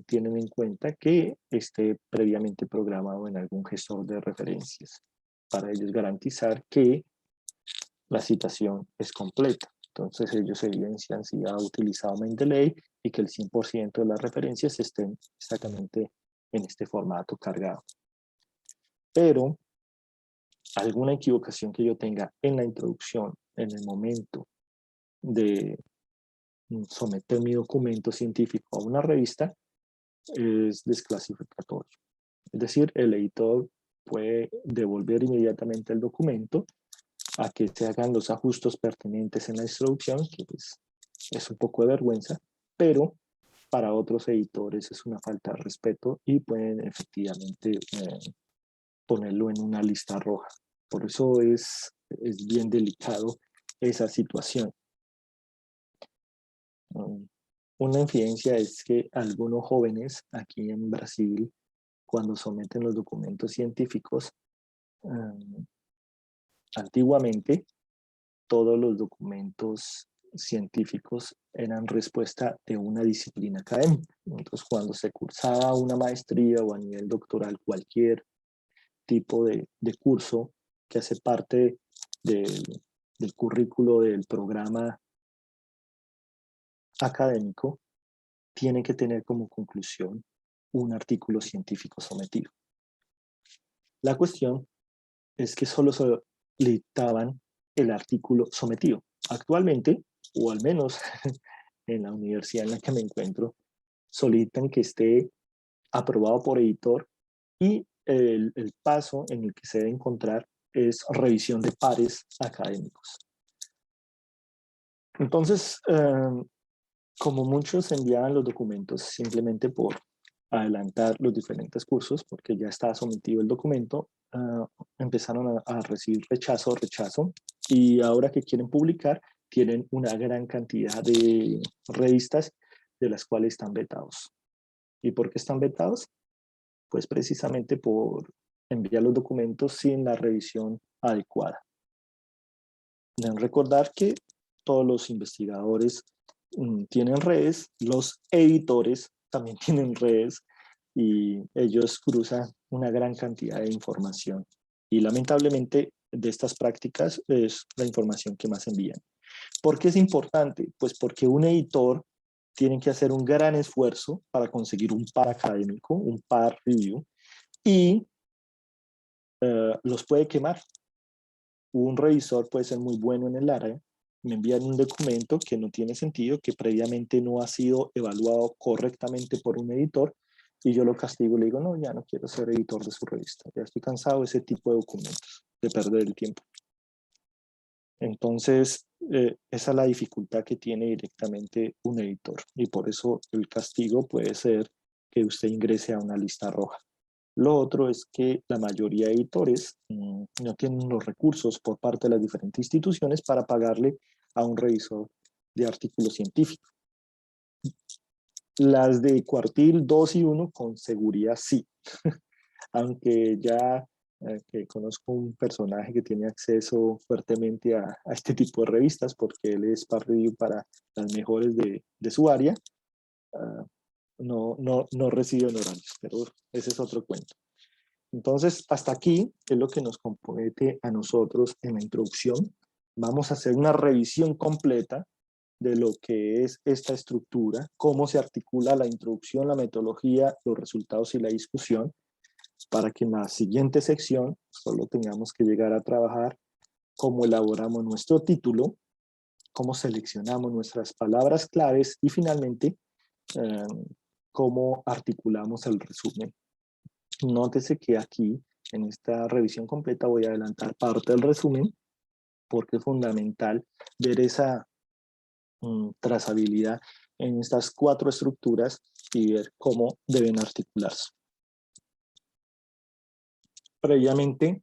tienen en cuenta que esté previamente programado en algún gestor de referencias para ellos garantizar que la citación es completa. Entonces ellos evidencian si ha utilizado Mendeley y que el 100% de las referencias estén exactamente en este formato cargado. Pero alguna equivocación que yo tenga en la introducción, en el momento de someter mi documento científico a una revista, es desclasificatorio. Es decir, el editor puede devolver inmediatamente el documento a que se hagan los ajustes pertinentes en la introducción, que pues, es un poco de vergüenza, pero para otros editores es una falta de respeto y pueden efectivamente ponerlo en una lista roja. Por eso es bien delicado esa situación. Una infidencia es que algunos jóvenes aquí en Brasil, cuando someten los documentos científicos, antiguamente todos los documentos científicos eran respuesta de una disciplina académica. Entonces, cuando se cursaba una maestría o a nivel doctoral, cualquier tipo de curso que hace parte del currículo del programa académico, tiene que tener como conclusión un artículo científico sometido. La cuestión es que solo solicitaban el artículo sometido. Actualmente, o al menos en la universidad en la que me encuentro, solicitan que esté aprobado por editor y el paso en el que se debe encontrar es revisión de pares académicos. Entonces, como muchos enviaban los documentos simplemente por adelantar los diferentes cursos, porque ya estaba sometido el documento, empezaron a recibir rechazo, y ahora que quieren publicar, tienen una gran cantidad de revistas de las cuales están vetados. ¿Y por qué están vetados? Pues precisamente por enviar los documentos sin la revisión adecuada. Deben recordar que todos los investigadores tienen redes, los editores también tienen redes y ellos cruzan una gran cantidad de información. Y lamentablemente de estas prácticas es la información que más envían. ¿Por qué es importante? Pues porque un editor tiene que hacer un gran esfuerzo para conseguir un par académico, un par review, y los puede quemar. Un revisor puede ser muy bueno en el área, me envían un documento que no tiene sentido, que previamente no ha sido evaluado correctamente por un editor, y yo lo castigo y le digo, no, ya no quiero ser editor de su revista, ya estoy cansado de ese tipo de documentos, de perder el tiempo. Entonces, esa es la dificultad que tiene directamente un editor, y por eso el castigo puede ser que usted ingrese a una lista roja. Lo otro es que la mayoría de editores no tienen los recursos por parte de las diferentes instituciones para pagarle a un revisor de artículos científicos. Las de cuartil 2 y 1 con seguridad sí, aunque ya que conozco un personaje que tiene acceso fuertemente a este tipo de revistas porque él es par review para las mejores de su área, no recibe honorarios, pero ese es otro cuento. Entonces, hasta aquí es lo que nos compete a nosotros en la introducción. Vamos a hacer una revisión completa de lo que es esta estructura, cómo se articula la introducción, la metodología, los resultados y la discusión, para que en la siguiente sección solo tengamos que llegar a trabajar cómo elaboramos nuestro título, cómo seleccionamos nuestras palabras claves y finalmente cómo articulamos el resumen. Nótese que aquí, en esta revisión completa, voy a adelantar parte del resumen, porque es fundamental ver esa trazabilidad en estas 4 estructuras y ver cómo deben articularse. Previamente,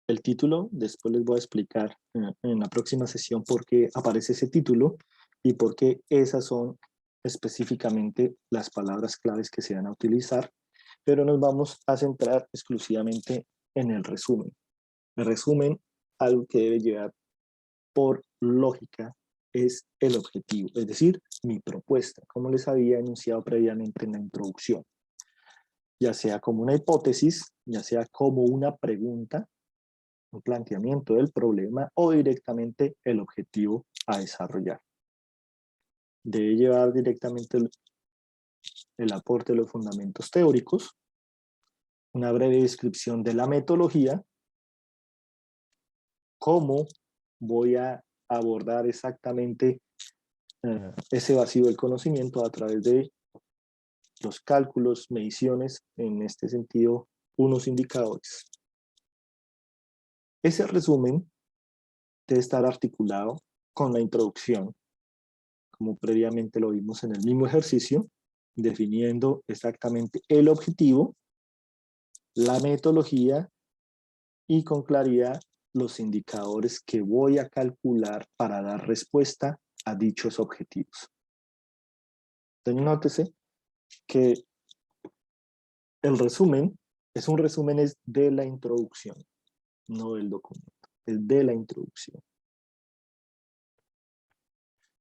el título, después les voy a explicar en la próxima sesión por qué aparece ese título y por qué esas son específicamente las palabras claves que se van a utilizar, pero nos vamos a centrar exclusivamente en el resumen. El resumen, algo que debe llevar por lógica, es el objetivo, es decir, mi propuesta, como les había enunciado previamente en la introducción, ya sea como una hipótesis, ya sea como una pregunta, un planteamiento del problema o directamente el objetivo a desarrollar. Debe llevar directamente el aporte de los fundamentos teóricos, una breve descripción de la metodología, cómo voy a abordar exactamente ese vacío del conocimiento a través de los cálculos, mediciones, en este sentido, unos indicadores. Ese resumen debe estar articulado con la introducción, como previamente lo vimos en el mismo ejercicio, definiendo exactamente el objetivo, la metodología y con claridad los indicadores que voy a calcular para dar respuesta a dichos objetivos. Entonces, nótese que el resumen es un resumen de la introducción, no del documento, es de la introducción.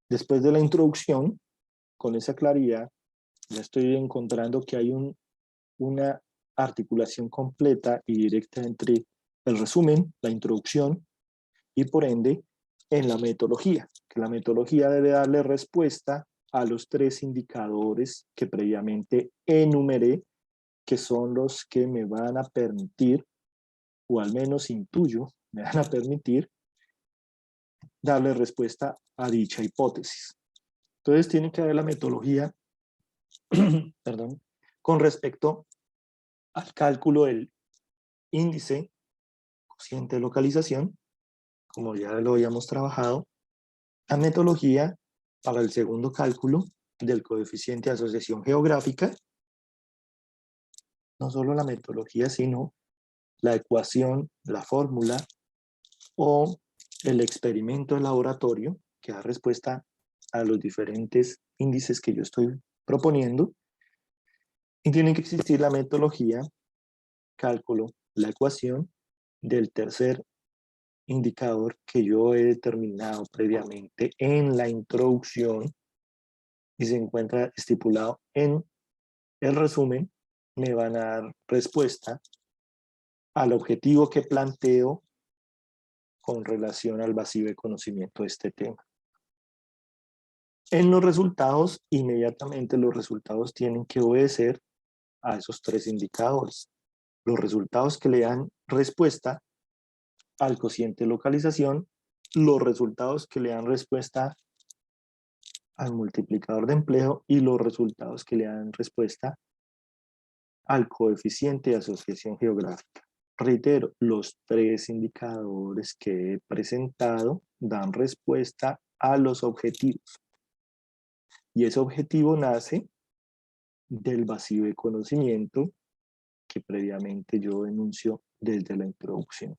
Después de la introducción, con esa claridad, ya estoy encontrando que hay una articulación completa y directa entre el resumen, la introducción y por ende en la metodología, que la metodología debe darle respuesta a los 3 indicadores que previamente enumeré, que son los que me van a permitir, o al menos intuyo, me van a permitir darle respuesta a dicha hipótesis. Entonces tiene que haber la metodología perdón, con respecto al cálculo del índice cociente de localización, como ya lo habíamos trabajado, la metodología para el segundo cálculo del coeficiente de asociación geográfica, no solo la metodología, sino la ecuación, la fórmula o el experimento de laboratorio que da respuesta a los diferentes índices que yo estoy proponiendo. Y tiene que existir la metodología, cálculo, la ecuación del tercer indicador que yo he determinado previamente en la introducción y se encuentra estipulado en el resumen. Me van a dar respuesta al objetivo que planteo con relación al vacío de conocimiento de este tema. En los resultados, inmediatamente los resultados tienen que obedecer a esos 3 indicadores. Los resultados que le dan respuesta al cociente de localización, los resultados que le dan respuesta al multiplicador de empleo y los resultados que le dan respuesta al coeficiente de asociación geográfica. Reitero, los 3 indicadores que he presentado dan respuesta a los objetivos. Y ese objetivo nace del vacío de conocimiento que previamente yo enuncio desde la introducción.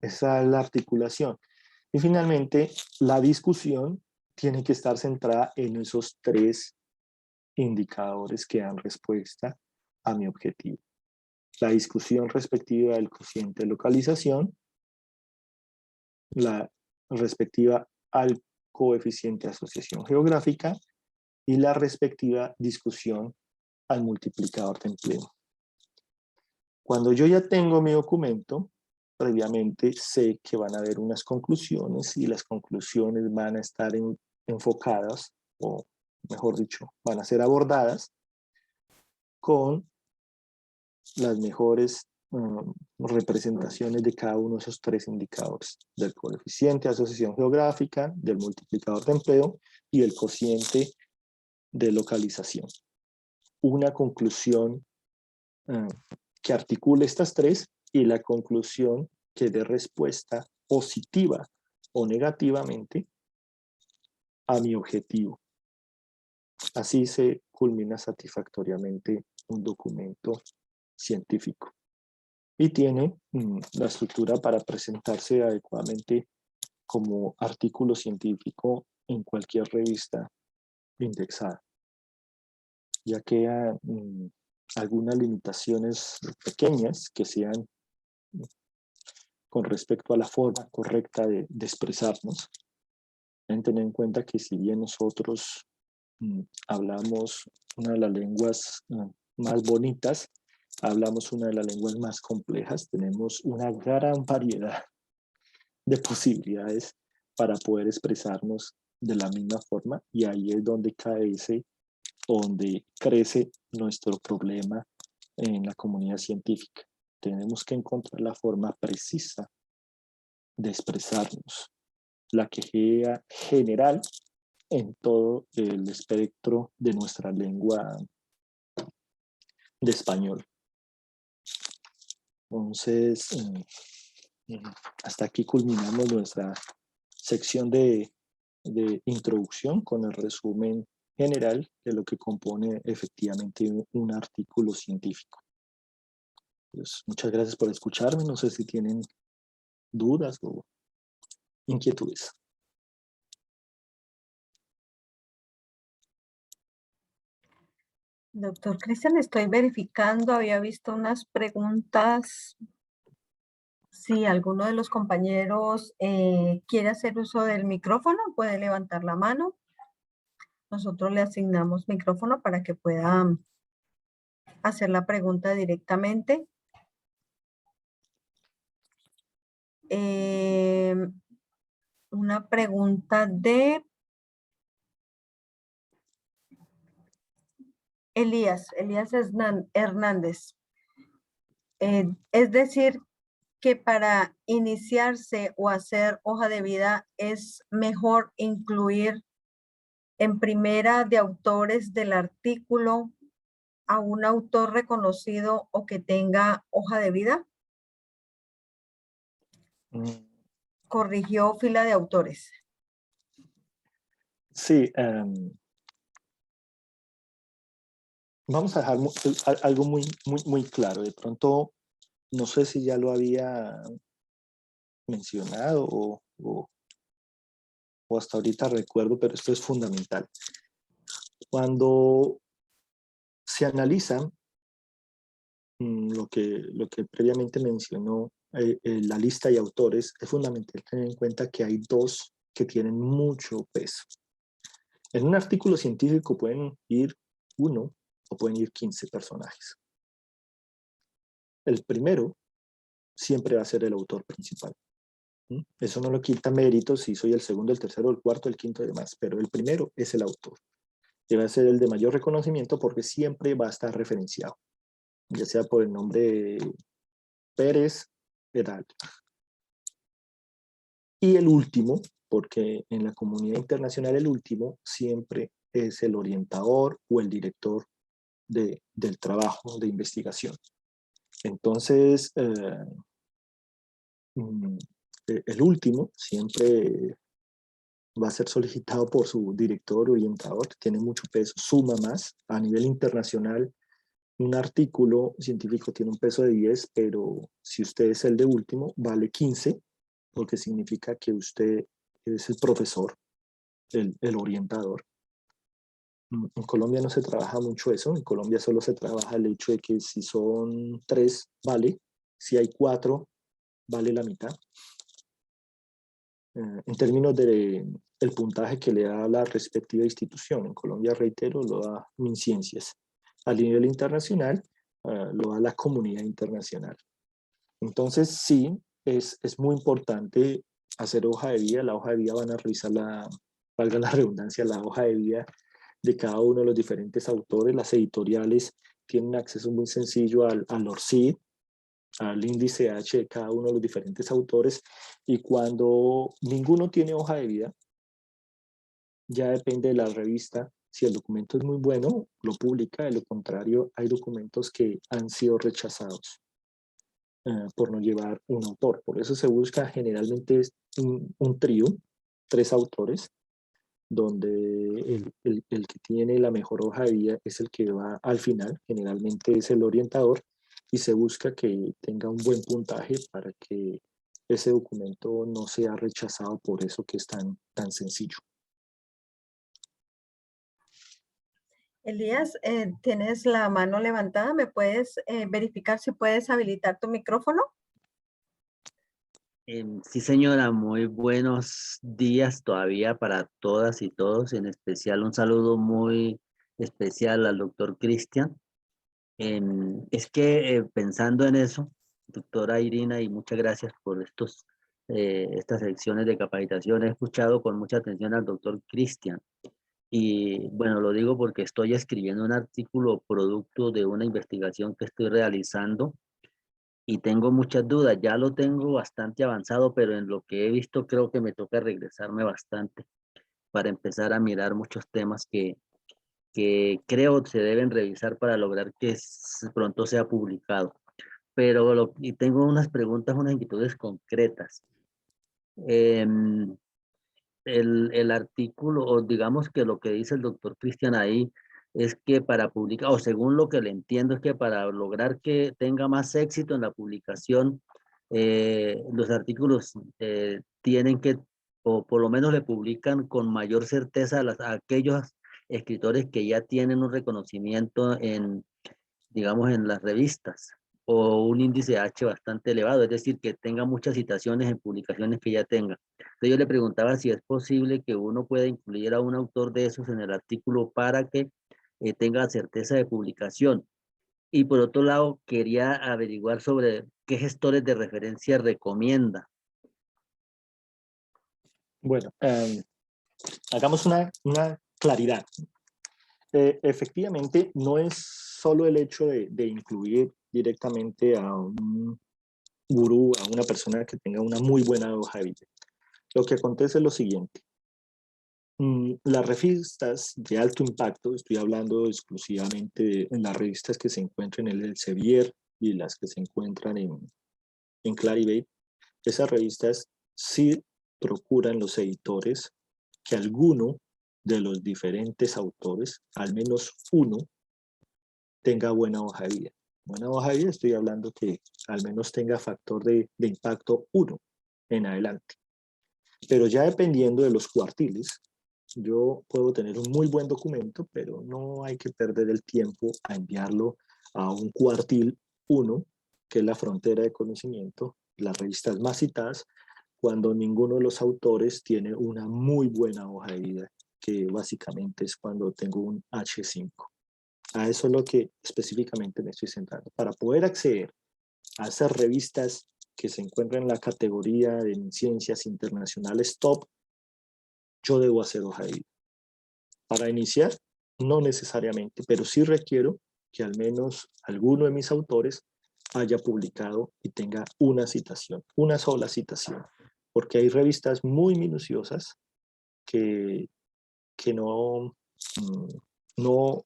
Esa es la articulación. Y finalmente, la discusión tiene que estar centrada en esos 3 indicadores que dan respuesta a mi objetivo. La discusión respectiva del cociente de localización, la respectiva al coeficiente de asociación geográfica y la respectiva discusión al multiplicador de empleo. Cuando yo ya tengo mi documento, previamente sé que van a haber unas conclusiones y las conclusiones van a estar enfocadas, o mejor dicho, van a ser abordadas con las mejores representaciones de cada uno de esos 3 indicadores, del coeficiente de asociación geográfica, del multiplicador de empleo y el cociente de localización. Una conclusión que articule estas 3 y la conclusión que dé respuesta positiva o negativamente a mi objetivo. Así se culmina satisfactoriamente un documento científico. Y tiene la estructura para presentarse adecuadamente como artículo científico en cualquier revista indexada. Ya quedan algunas limitaciones pequeñas que sean con respecto a la forma correcta de expresarnos. Deben tener en cuenta que si bien nosotros hablamos una de las lenguas más bonitas, hablamos una de las lenguas más complejas, tenemos una gran variedad de posibilidades para poder expresarnos de la misma forma y ahí es donde donde crece nuestro problema en la comunidad científica. Tenemos que encontrar la forma precisa de expresarnos, la que sea general en todo el espectro de nuestra lengua de español. Entonces, hasta aquí culminamos nuestra sección de introducción con el resumen general de lo que compone efectivamente un artículo científico. Pues, muchas gracias por escucharme. No sé si tienen dudas o inquietudes. Doctor Cristian, estoy verificando, había visto unas preguntas. Si alguno de los compañeros quiere hacer uso del micrófono, puede levantar la mano. Nosotros le asignamos micrófono para que pueda hacer la pregunta directamente. Una pregunta de Elías Hernández. Es decir, que para iniciarse o hacer hoja de vida es mejor incluir en primera de autores del artículo a un autor reconocido o que tenga hoja de vida. Corrigió fila de autores. Sí, vamos a dejar algo muy claro. De pronto, no sé si ya lo había mencionado o hasta ahorita recuerdo, pero esto es fundamental. Cuando se analiza lo que previamente mencionó, la lista de autores, es fundamental tener en cuenta que hay dos que tienen mucho peso. En un artículo científico pueden ir 1 o pueden ir 15 personajes. El primero siempre va a ser el autor principal. Eso no lo quita mérito si soy el segundo, el tercero, el cuarto, el quinto y demás, pero el primero es el autor. Que va a ser el de mayor reconocimiento porque siempre va a estar referenciado, ya sea por el nombre de Pérez et al. Y el último, porque en la comunidad internacional el último siempre es el orientador o el director del trabajo de investigación. Entonces, el último siempre va a ser solicitado por su director orientador, tiene mucho peso, suma más. A nivel internacional, un artículo científico tiene un peso de 10, pero si usted es el de último, vale 15, porque significa que usted es el profesor, el orientador. En Colombia no se trabaja mucho eso, en Colombia solo se trabaja el hecho de que si son 3, vale, si hay 4, vale la mitad. En términos del puntaje que le da la respectiva institución, en Colombia, reitero, lo da MinCiencias. A nivel internacional, lo da la comunidad internacional. Entonces, sí, es muy importante hacer hoja de vida. La hoja de vida van a revisar valga la redundancia, la hoja de vida de cada uno de los diferentes autores. Las editoriales tienen acceso muy sencillo al ORCID, al índice H de cada uno de los diferentes autores, y cuando ninguno tiene hoja de vida, ya depende de la revista. Si el documento es muy bueno, lo publica. De lo contrario, hay documentos que han sido rechazados por no llevar un autor. Por eso se busca generalmente un trío, 3 autores, donde el que tiene la mejor hoja de vida es el que va al final, generalmente es el orientador, y se busca que tenga un buen puntaje para que ese documento no sea rechazado por eso que es tan sencillo. Elías, tienes la mano levantada. ¿Me puedes verificar si puedes habilitar tu micrófono? Sí, señora, muy buenos días todavía para todas y todos. En especial, un saludo muy especial al doctor Cristian. Es que pensando en eso, doctora Irina, y muchas gracias por estas secciones de capacitación. He escuchado con mucha atención al doctor Cristian. Y bueno, lo digo porque estoy escribiendo un artículo producto de una investigación que estoy realizando y tengo muchas dudas. Ya lo tengo bastante avanzado, pero en lo que he visto creo que me toca regresarme bastante para empezar a mirar muchos temas que creo se deben revisar para lograr que pronto sea publicado. Pero y tengo unas preguntas, unas inquietudes concretas. el artículo, o digamos que lo que dice el doctor Cristian ahí, es que para publicar, o según lo que le entiendo, es que para lograr que tenga más éxito en la publicación, los artículos tienen que, o por lo menos le publican con mayor certeza a aquellos escritores que ya tienen un reconocimiento en, digamos, en las revistas, o un índice H bastante elevado, es decir, que tenga muchas citaciones en publicaciones que ya tenga. Entonces yo le preguntaba si es posible que uno pueda incluir a un autor de esos en el artículo para que tenga certeza de publicación. Y por otro lado, quería averiguar sobre qué gestores de referencia recomienda. Bueno, hagamos una claridad. Efectivamente, no es solo el hecho de incluir directamente a un gurú, a una persona que tenga una muy buena hoja de vida. Lo que acontece es lo siguiente. Las revistas de alto impacto, estoy hablando exclusivamente de las revistas que se encuentran en el Elsevier y las que se encuentran en Clarivate, esas revistas sí procuran los editores que alguno de los diferentes autores, al menos uno, tenga buena hoja de vida. Buena hoja de vida, estoy hablando que al menos tenga factor de impacto 1 en adelante. Pero ya dependiendo de los cuartiles, yo puedo tener un muy buen documento, pero no hay que perder el tiempo a enviarlo a un cuartil 1, que es la frontera de conocimiento, las revistas más citadas, cuando ninguno de los autores tiene una muy buena hoja de vida, que básicamente es cuando tengo un H5. A eso es lo que específicamente me estoy centrando. Para poder acceder a esas revistas que se encuentran en la categoría de ciencias internacionales top, yo debo hacer hoja de vida. Para iniciar, no necesariamente, pero sí requiero que al menos alguno de mis autores haya publicado y tenga una citación, una sola citación, porque hay revistas muy minuciosas que no, no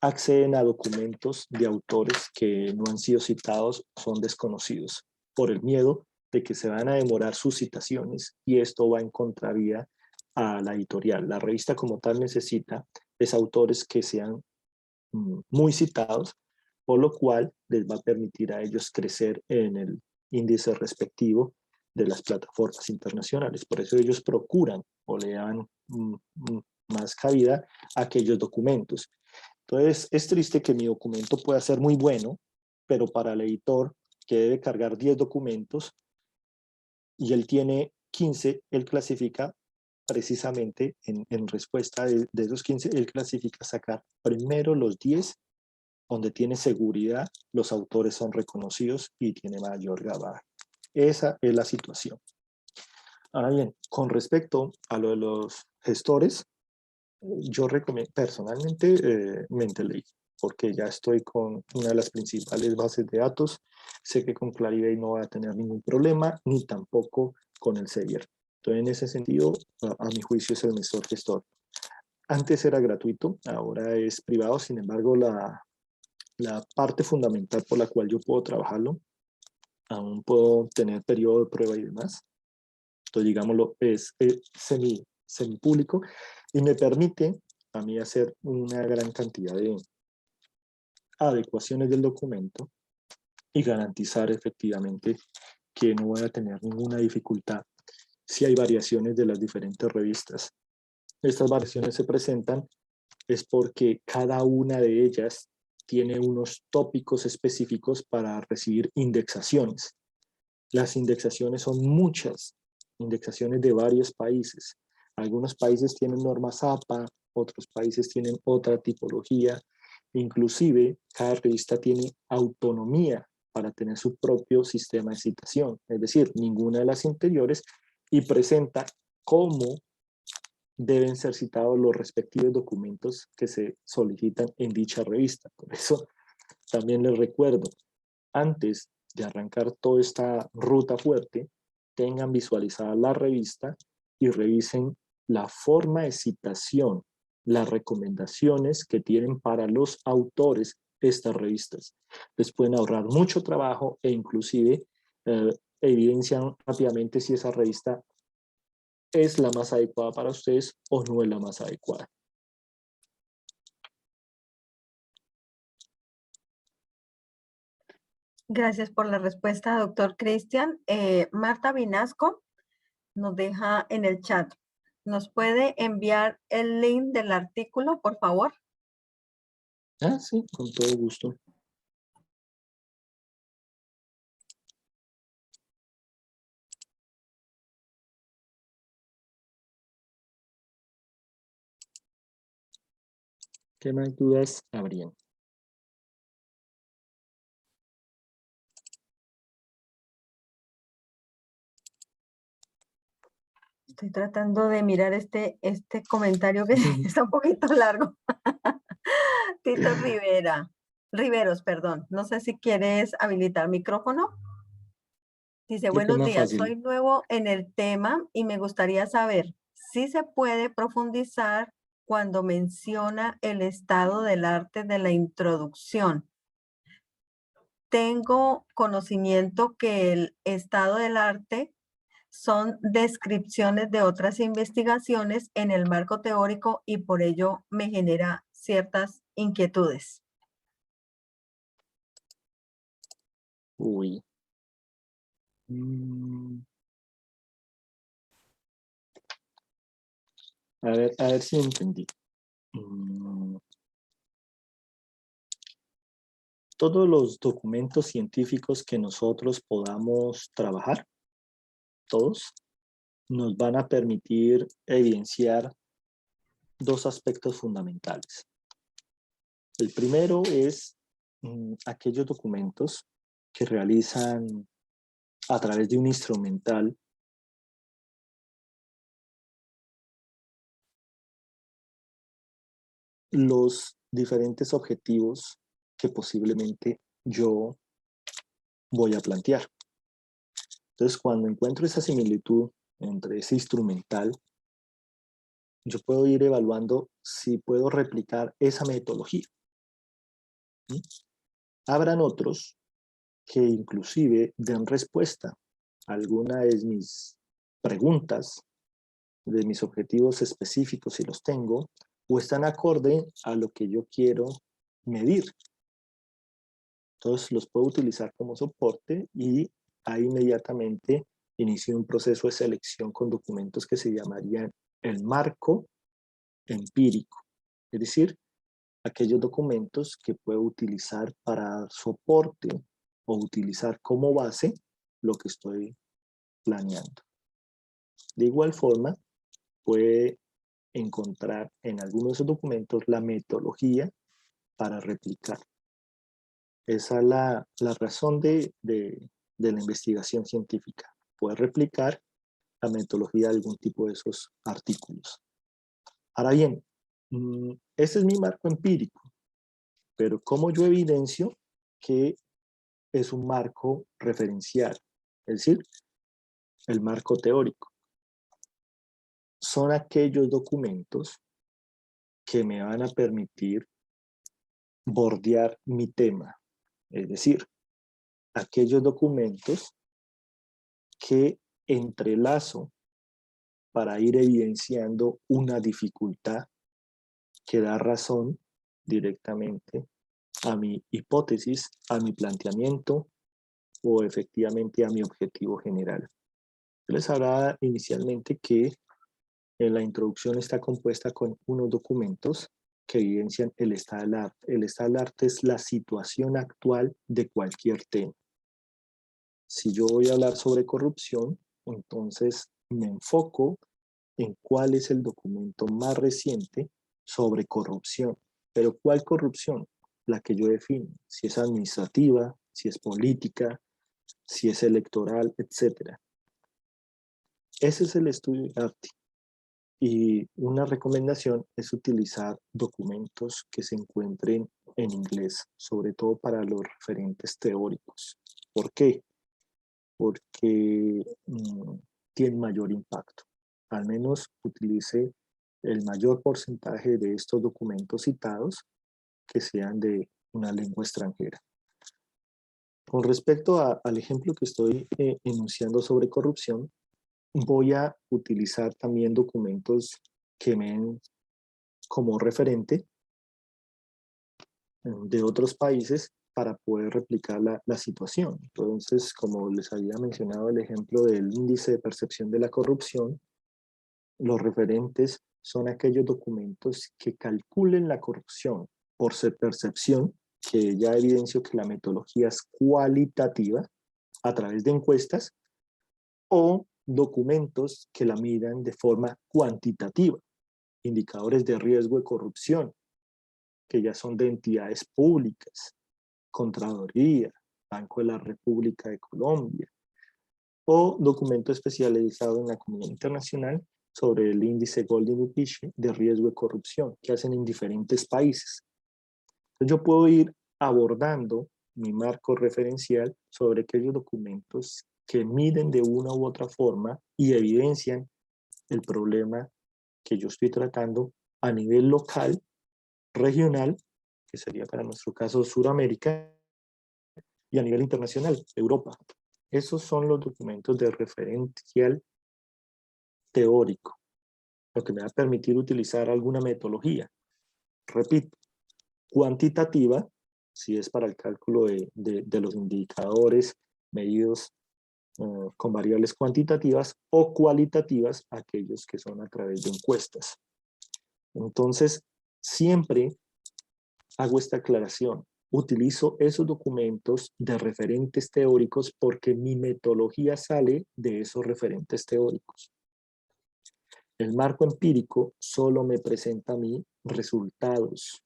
acceden a documentos de autores que no han sido citados, son desconocidos, por el miedo de que se van a demorar sus citaciones y esto va en contravía a la editorial. La revista como tal necesita es autores que sean muy citados, por lo cual les va a permitir a ellos crecer en el índice respectivo de las plataformas internacionales. Por eso ellos procuran o le dan más cabida a aquellos documentos. Entonces, es triste que mi documento pueda ser muy bueno, pero para el editor que debe cargar 10 documentos y él tiene 15, él clasifica precisamente en respuesta de esos 15, él clasifica sacar primero los 10 donde tiene seguridad, los autores son reconocidos y tiene mayor gabarra. Esa es la situación. Ahora bien, con respecto a lo de los gestores, yo recomiendo personalmente Mendeley, porque ya estoy con una de las principales bases de datos. Sé que con Clarivate no voy a tener ningún problema, ni tampoco con el Elsevier. Entonces, en ese sentido, a mi juicio es el mejor gestor. Antes era gratuito, ahora es privado, sin embargo, la parte fundamental por la cual yo puedo trabajarlo, aún puedo tener periodo de prueba y demás. Entonces, digámoslo, es semi público y me permite a mí hacer una gran cantidad de adecuaciones del documento y garantizar efectivamente que no voy a tener ninguna dificultad si hay variaciones de las diferentes revistas. Estas variaciones se presentan es porque cada una de ellas tiene unos tópicos específicos para recibir indexaciones. Las indexaciones son muchas, indexaciones de varios países. Algunos países tienen normas APA, otros países tienen otra tipología. Inclusive, cada revista tiene autonomía para tener su propio sistema de citación, es decir, ninguna de las anteriores, y presenta cómo deben ser citados los respectivos documentos que se solicitan en dicha revista. Por eso también les recuerdo, antes de arrancar toda esta ruta fuerte, tengan visualizada la revista y revisen la forma de citación, las recomendaciones que tienen para los autores estas revistas. Les pueden ahorrar mucho trabajo e inclusive evidencian rápidamente si esa revista es la más adecuada para ustedes o no es la más adecuada. Gracias por la respuesta, doctor Cristian. Marta Vinasco nos deja en el chat. ¿Nos puede enviar el link del artículo, por favor? Ah, sí, con todo gusto. ¿Qué más dudas habrían? Estoy tratando de mirar este comentario que está un poquito largo. Tito Riveros, perdón. No sé si quieres habilitar micrófono. Dice, Creo que es buenos más días, fácil. soy nuevo en el tema y me gustaría saber si se puede profundizar cuando menciona el estado del arte de la introducción. Tengo conocimiento que el estado del arte son descripciones de otras investigaciones en el marco teórico y por ello me genera ciertas inquietudes. Uy. Mm, a ver si entendí. Todos los documentos científicos que nosotros podamos trabajar, todos, nos van a permitir evidenciar dos aspectos fundamentales. El primero es aquellos documentos que realizan a través de un instrumental los diferentes objetivos que posiblemente yo voy a plantear. Entonces, cuando encuentro esa similitud entre ese instrumental, yo puedo ir evaluando si puedo replicar esa metodología. ¿Sí? Habrán otros que inclusive den respuesta a alguna de mis preguntas, de mis objetivos específicos si los tengo, o están acorde a lo que yo quiero medir. Entonces los puedo utilizar como soporte y ahí inmediatamente inicio un proceso de selección con documentos que se llamarían el marco empírico. Es decir, aquellos documentos que puedo utilizar para soporte o utilizar como base lo que estoy planeando. De igual forma, puede encontrar en algunos de esos documentos la metodología para replicar. Esa es la razón de la investigación científica, poder replicar la metodología de algún tipo de esos artículos. Ahora bien, ese es mi marco empírico, pero ¿cómo yo evidencio que es un marco referencial? Es decir, el marco teórico. Son aquellos documentos que me van a permitir bordear mi tema. Es decir, aquellos documentos que entrelazo para ir evidenciando una dificultad que da razón directamente a mi hipótesis, a mi planteamiento o efectivamente a mi objetivo general. Yo les hablaba inicialmente que la introducción está compuesta con unos documentos que evidencian el estado del arte. El estado del arte es la situación actual de cualquier tema. Si yo voy a hablar sobre corrupción, entonces me enfoco en cuál es el documento más reciente sobre corrupción. Pero ¿cuál corrupción? La que yo defino, si es administrativa, si es política, si es electoral, etc. Ese es el estudio de arte. Y una recomendación es utilizar documentos que se encuentren en inglés, sobre todo para los referentes teóricos. ¿Por qué? Porque tiene mayor impacto. Al menos utilice el mayor porcentaje de estos documentos citados que sean de una lengua extranjera. Con respecto al ejemplo que estoy enunciando sobre corrupción, voy a utilizar también documentos que me den como referente de otros países para poder replicar la situación. Entonces, como les había mencionado el ejemplo del índice de percepción de la corrupción, los referentes son aquellos documentos que calculen la corrupción por su percepción, que ya evidencio que la metodología es cualitativa a través de encuestas, o documentos que la midan de forma cuantitativa, indicadores de riesgo de corrupción, que ya son de entidades públicas, Contraloría, Banco de la República de Colombia, o documento especializado en la comunidad internacional sobre el índice Golden Fish de riesgo de corrupción, que hacen en diferentes países. Entonces yo puedo ir abordando mi marco referencial sobre aquellos documentos que miden de una u otra forma y evidencian el problema que yo estoy tratando a nivel local, regional, que sería para nuestro caso Suramérica, y a nivel internacional, Europa. Esos son los documentos de referencial teórico, lo que me va a permitir utilizar alguna metodología. Repito, cuantitativa, si es para el cálculo de los indicadores medidos con variables cuantitativas, o cualitativas, aquellos que son a través de encuestas. Entonces, siempre hago esta aclaración. Utilizo esos documentos de referentes teóricos porque mi metodología sale de esos referentes teóricos. El marco empírico solo me presenta a mí resultados,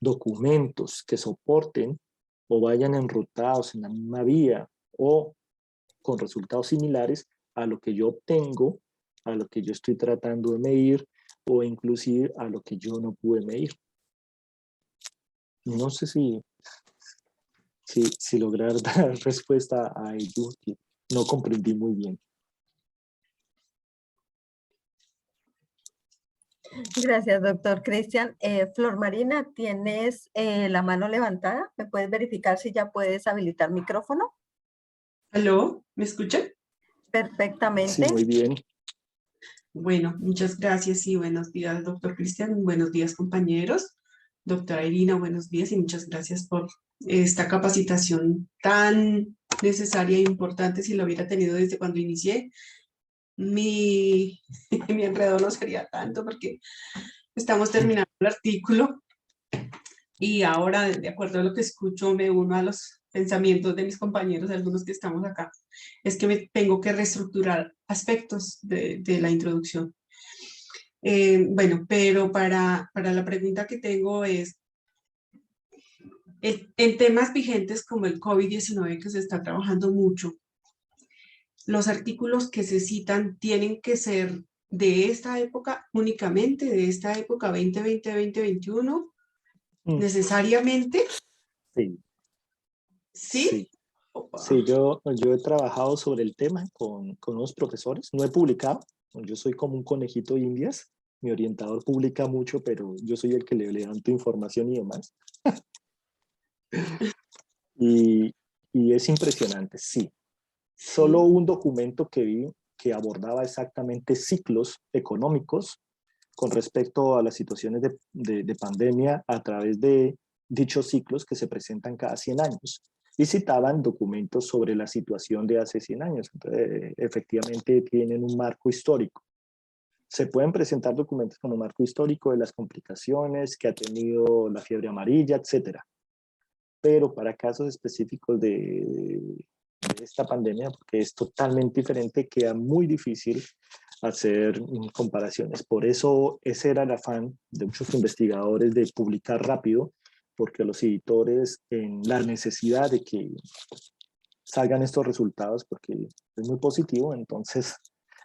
documentos que soporten o vayan enrutados en la misma vía o con resultados similares a lo que yo obtengo, a lo que yo estoy tratando de medir o inclusive a lo que yo no pude medir. No sé si lograr dar respuesta a ello, que no comprendí muy bien. Gracias, doctor Cristian. Flor Marina, ¿tienes la mano levantada? ¿Me puedes verificar si ya puedes habilitar micrófono? ¿Aló? ¿Me escuchan? Perfectamente. Sí, muy bien. Bueno, muchas gracias y buenos días, doctor Cristian. Buenos días, compañeros. Doctora Irina, buenos días y muchas gracias por esta capacitación tan necesaria e importante. Si lo hubiera tenido desde cuando inicié, mi enredo no sería tanto porque estamos terminando el artículo y ahora, de acuerdo a lo que escucho, me uno a los pensamientos de mis compañeros, algunos que estamos acá, es que me tengo que reestructurar aspectos de la introducción. Bueno, pero para la pregunta que tengo es, en temas vigentes como el COVID-19 que se está trabajando mucho, los artículos que se citan tienen que ser de esta época únicamente, de esta época 2020-2021, necesariamente. Sí. ¿Sí? Sí. Sí, yo he trabajado sobre el tema con unos profesores, no he publicado, yo soy como un conejito de indias, mi orientador publica mucho, pero yo soy el que le levanto información y demás. y es impresionante, sí. Solo un documento que vi que abordaba exactamente ciclos económicos con respecto a las situaciones de pandemia a través de dichos ciclos que se presentan cada 100 años. Y citaban documentos sobre la situación de hace 100 años. Entonces, efectivamente tienen un marco histórico. Se pueden presentar documentos como marco histórico de las complicaciones que ha tenido la fiebre amarilla, etcétera. Pero para casos específicos de esta pandemia, porque es totalmente diferente, queda muy difícil hacer comparaciones. Por eso ese era el afán de muchos investigadores de publicar rápido, porque los editores en la necesidad de que salgan estos resultados, porque es muy positivo, entonces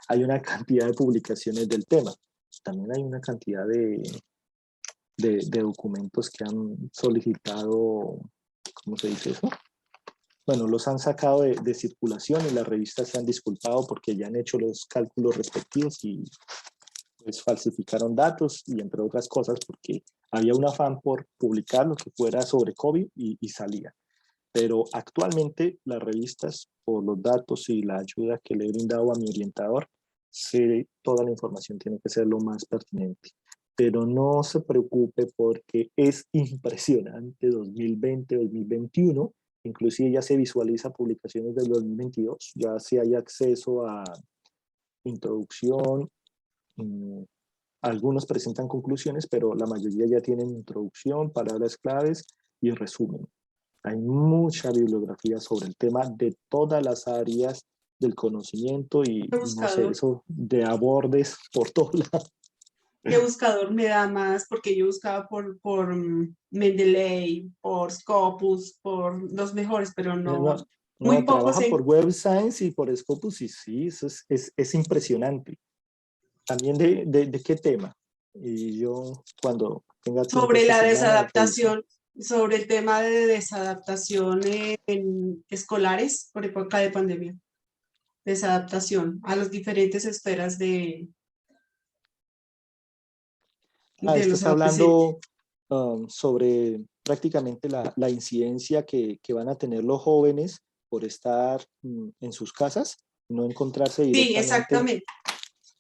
hay una cantidad de publicaciones del tema. También hay una cantidad de documentos que han solicitado, ¿cómo se dice eso? Bueno, los han sacado de circulación y las revistas se han disculpado porque ya han hecho los cálculos respectivos y pues falsificaron datos y entre otras cosas porque había un afán por publicar lo que fuera sobre COVID y salía. Pero actualmente las revistas, por los datos y la ayuda que le he brindado a mi orientador, sé, toda la información tiene que ser lo más pertinente. Pero no se preocupe porque es impresionante 2020, 2021, inclusive ya se visualiza publicaciones del 2022, ya sí hay acceso a introducción, algunos presentan conclusiones, pero la mayoría ya tienen introducción, palabras claves y resumen. Hay mucha bibliografía sobre el tema de todas las áreas del conocimiento y ¿Qué no sé, buscador? eso de abordes por todos lados. ¿Qué buscador me da más? Porque yo buscaba por Mendeley, por Scopus, por los mejores, pero No, no, muy no, pocos trabaja por en... Web Science y por Scopus y sí, eso es impresionante. También de qué tema. Y yo cuando tenga tiempo Sobre esta la semana reviso. desadaptación, sobre el tema de desadaptación en escolares por época de pandemia. Desadaptación a las diferentes esferas de los Estás adolescentes. hablando sobre prácticamente la incidencia que van a tener los jóvenes por estar en sus casas, no encontrarse Sí, directamente. exactamente.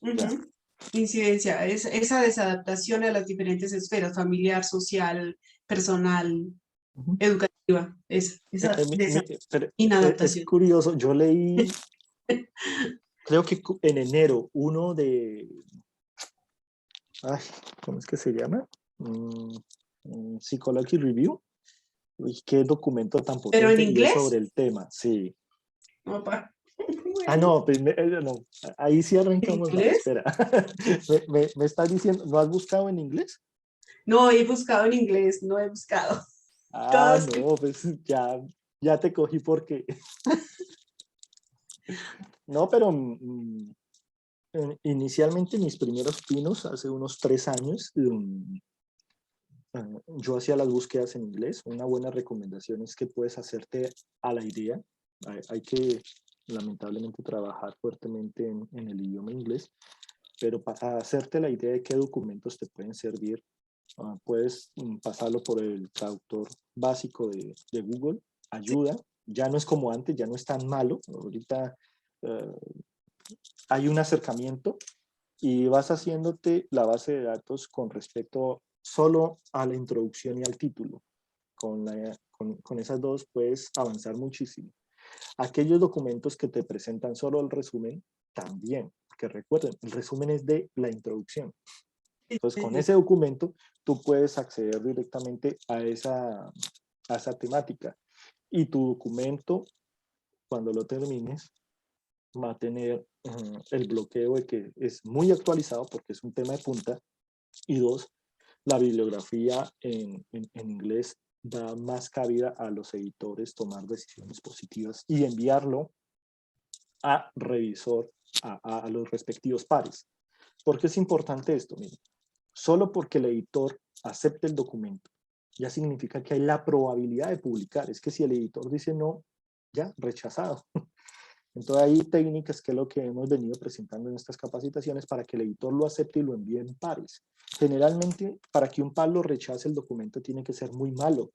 Ya. Ujú. Incidencia, es esa desadaptación a las diferentes esferas, familiar, social, personal, Ujú. educativa, esa Pero, es inadaptación. curioso, yo leí, creo que en enero, uno de, ay, ¿cómo es que se llama? Psychology Review. Uy, qué documento tan Pero en potente y es sobre inglés, el tema, sí. opa, Ah, bueno, no, pues no, ahí sí ¿en arrancamos mal, inglés? espera. Me estás diciendo, ¿no has buscado en inglés? No, he buscado en inglés, no he buscado. Ah, Todos, no, pues ya te cogí porque. No, pero inicialmente mis primeros pinos, hace unos 3 años, yo hacía las búsquedas en inglés. Una buena recomendación es que puedes hacerte a la idea. Hay que, lamentablemente, trabajar fuertemente en el idioma inglés, pero para hacerte la idea de qué documentos te pueden servir, puedes pasarlo por el traductor básico de Google, sí, ayuda, ya no es como antes, ya no es tan malo, ahorita eh, hay un acercamiento y vas haciéndote la base de datos con respecto solo a la introducción y al título. Con esas dos puedes avanzar muchísimo. Aquellos documentos que te presentan solo el resumen, también, porque recuerden, el resumen es de la introducción. sí, Entonces, con sí, ese documento, tú puedes acceder directamente a esa temática. Y tu documento, cuando lo termines, va a tener el bloqueo de que es muy actualizado porque es un tema de punta. Y dos, la bibliografía en inglés da más cabida a los editores tomar decisiones positivas y enviarlo a revisor, a los respectivos pares. ¿Por qué es importante esto? Miren, solo porque el editor acepte el documento, ya significa que hay la probabilidad de publicar. Es que si el editor dice no, ya, rechazado. Entonces hay técnicas que es lo que hemos venido presentando en estas capacitaciones para que el editor lo acepte y lo envíe en pares. Generalmente, para que un par lo rechace el documento tiene que ser muy malo.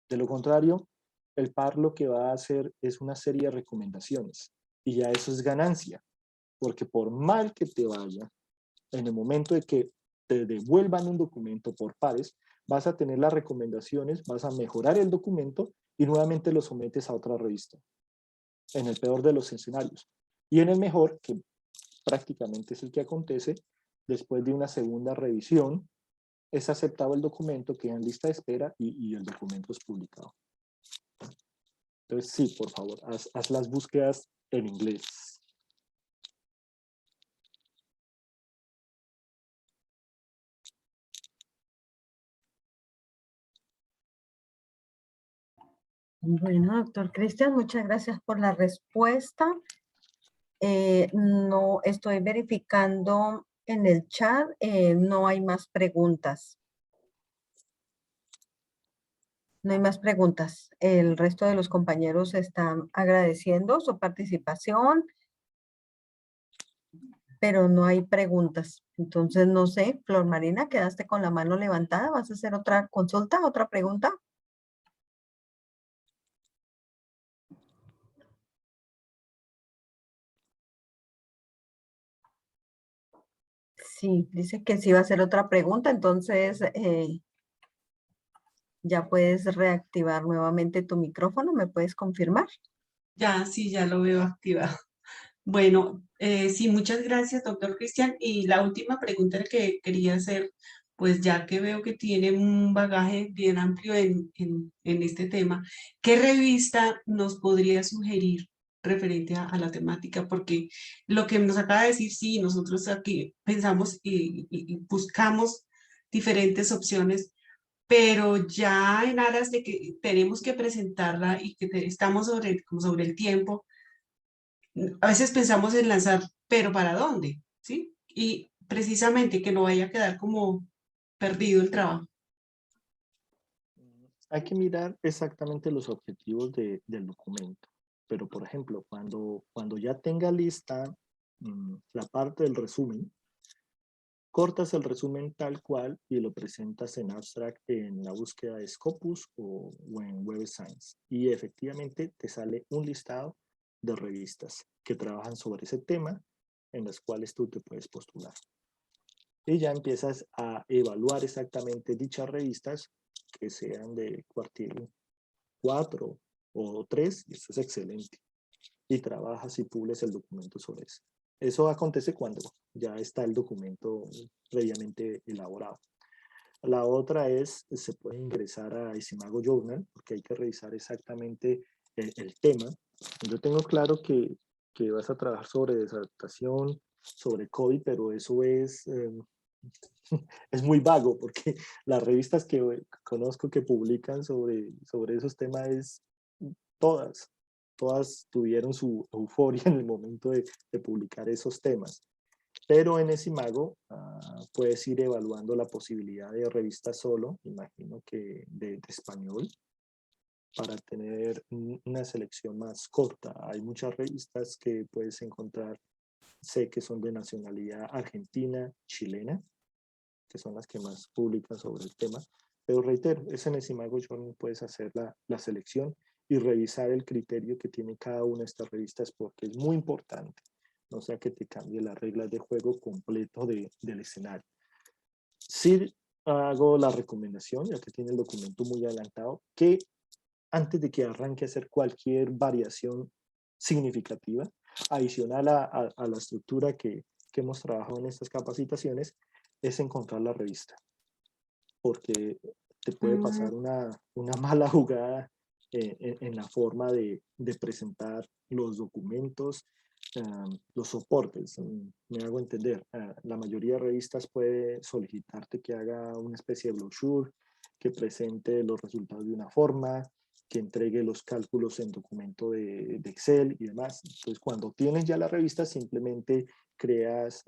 De lo contrario, el par lo que va a hacer es una serie de recomendaciones y ya eso es ganancia, porque por mal que te vaya, en el momento de que te devuelvan un documento por pares, vas a tener las recomendaciones, vas a mejorar el documento y nuevamente lo sometes a otra revista, en el peor de los escenarios. Y en el mejor, que prácticamente es el que acontece, después de una segunda revisión, es aceptado el documento, queda en lista de espera y el documento es publicado. Entonces, sí, por favor, haz las búsquedas en inglés. Bueno, doctor Cristian, muchas gracias por la respuesta. No estoy verificando en el chat, no hay más preguntas. No hay más preguntas. El resto de los compañeros están agradeciendo su participación, pero no hay preguntas. Entonces, no sé, Flor Marina, quedaste con la mano levantada. ¿Vas a hacer otra consulta, otra pregunta? Sí, dice que sí va a hacer otra pregunta, entonces ya puedes reactivar nuevamente tu micrófono, ¿me puedes confirmar? Ya, sí, ya lo veo activado. Bueno, sí, muchas gracias, doctor Cristian. Y la última pregunta que quería hacer, pues ya que veo que tiene un bagaje bien amplio en este tema, ¿qué revista nos podría sugerir referente a la temática? Porque lo que nos acaba de decir, sí, nosotros aquí pensamos y buscamos diferentes opciones, pero ya en aras de que tenemos que presentarla y que estamos como sobre el tiempo, a veces pensamos en lanzar, pero ¿para dónde? ¿Sí? Y precisamente que no vaya a quedar como perdido el trabajo. Hay que mirar exactamente los objetivos del documento. Pero, por ejemplo, cuando ya tenga lista la parte del resumen, cortas el resumen tal cual y lo presentas en Abstract en la búsqueda de Scopus o en Web of Science. Y efectivamente te sale un listado de revistas que trabajan sobre ese tema en las cuales tú te puedes postular. Y ya empiezas a evaluar exactamente dichas revistas que sean de cuartil 4 o 3, y eso es excelente. Y trabajas y publicas el documento sobre eso. Eso acontece cuando ya está el documento previamente elaborado. La otra es, se puede ingresar a Isimago Journal, porque hay que revisar exactamente el tema. Yo tengo claro que vas a trabajar sobre desadaptación, sobre COVID, pero eso es muy vago, porque las revistas que conozco que publican sobre esos temas, todas, todas tuvieron su euforia en el momento de publicar esos temas. Pero en Esimago puedes ir evaluando la posibilidad de revista solo, imagino que de español, para tener una selección más corta. Hay muchas revistas que puedes encontrar, sé que son de nacionalidad argentina, chilena, que son las que más publican sobre el tema. Pero reitero, es en Esimago Journal puedes hacer la selección y revisar el criterio que tiene cada una de estas revistas, porque es muy importante. No sea que te cambie las reglas de juego completo del escenario. Sí hago la recomendación, ya que tiene el documento muy adelantado, que antes de que arranque a hacer cualquier variación significativa, adicional a la estructura que hemos trabajado en estas capacitaciones, es encontrar la revista. Porque te puede pasar una mala jugada en la forma de presentar los documentos, los soportes. Me hago entender. La mayoría de revistas puede solicitarte que haga una especie de brochure, que presente los resultados de una forma, que entregue los cálculos en documento de Excel y demás. Entonces, cuando tienes ya la revista, simplemente creas,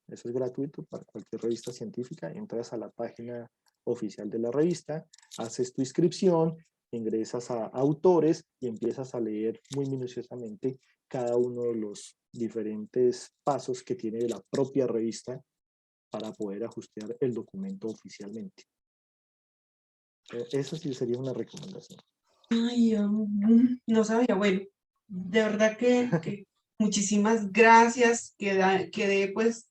eso es gratuito para cualquier revista científica, entras a la página oficial de la revista, haces tu inscripción, ingresas a autores y empiezas a leer muy minuciosamente cada uno de los diferentes pasos que tiene la propia revista para poder ajustar el documento oficialmente. Esa sí sería una recomendación. Ay, no sabía. Bueno, de verdad que muchísimas gracias. Quedé pues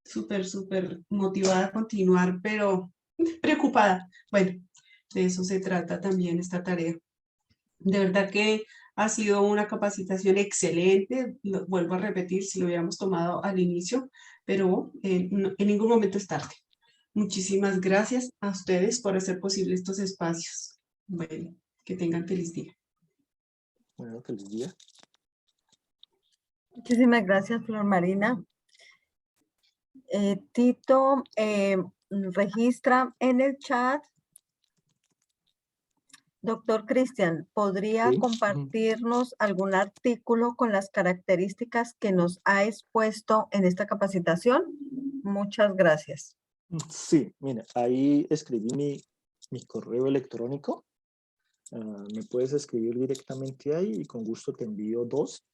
súper motivada a continuar, pero preocupada. Bueno, de eso se trata también esta tarea. De verdad que ha sido una capacitación excelente, lo vuelvo a repetir, si lo hubiéramos tomado al inicio, pero en ningún momento es tarde. Muchísimas gracias a ustedes por hacer posible estos espacios. Bueno, que tengan feliz día. Bueno, feliz día. Muchísimas gracias, Flor Marina. Tito, registra en el chat. Doctor Cristian, ¿podría Sí. compartirnos algún artículo con las características que nos ha expuesto en esta capacitación? Muchas gracias. Sí, mira, ahí escribí mi correo electrónico. Me puedes escribir directamente ahí y con gusto te envío dos.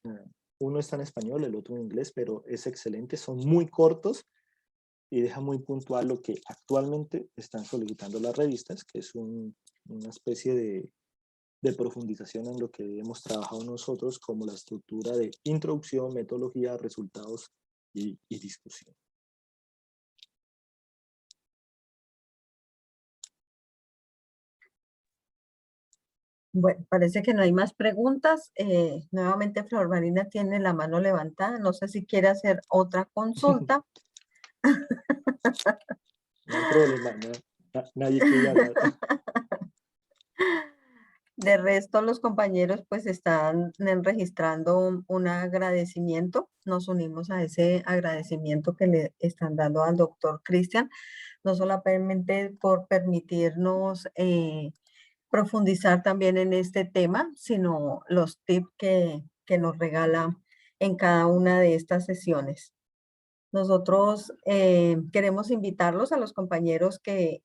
Uno está en español, el otro en inglés, pero es excelente. Son muy cortos y deja muy puntual lo que actualmente están solicitando las revistas, que es una especie de profundización en lo que hemos trabajado nosotros como la estructura de introducción, metodología, resultados y discusión. Bueno, parece que no hay más preguntas. Nuevamente Flor Marina tiene la mano levantada. No sé si quiere hacer otra consulta. No hay problema, nadie quiere hablar. De resto, los compañeros pues están registrando un agradecimiento. Nos unimos a ese agradecimiento que le están dando al doctor Cristian, no solamente por permitirnos profundizar también en este tema, sino los tips que nos regala en cada una de estas sesiones. Nosotros queremos invitarlos a los compañeros que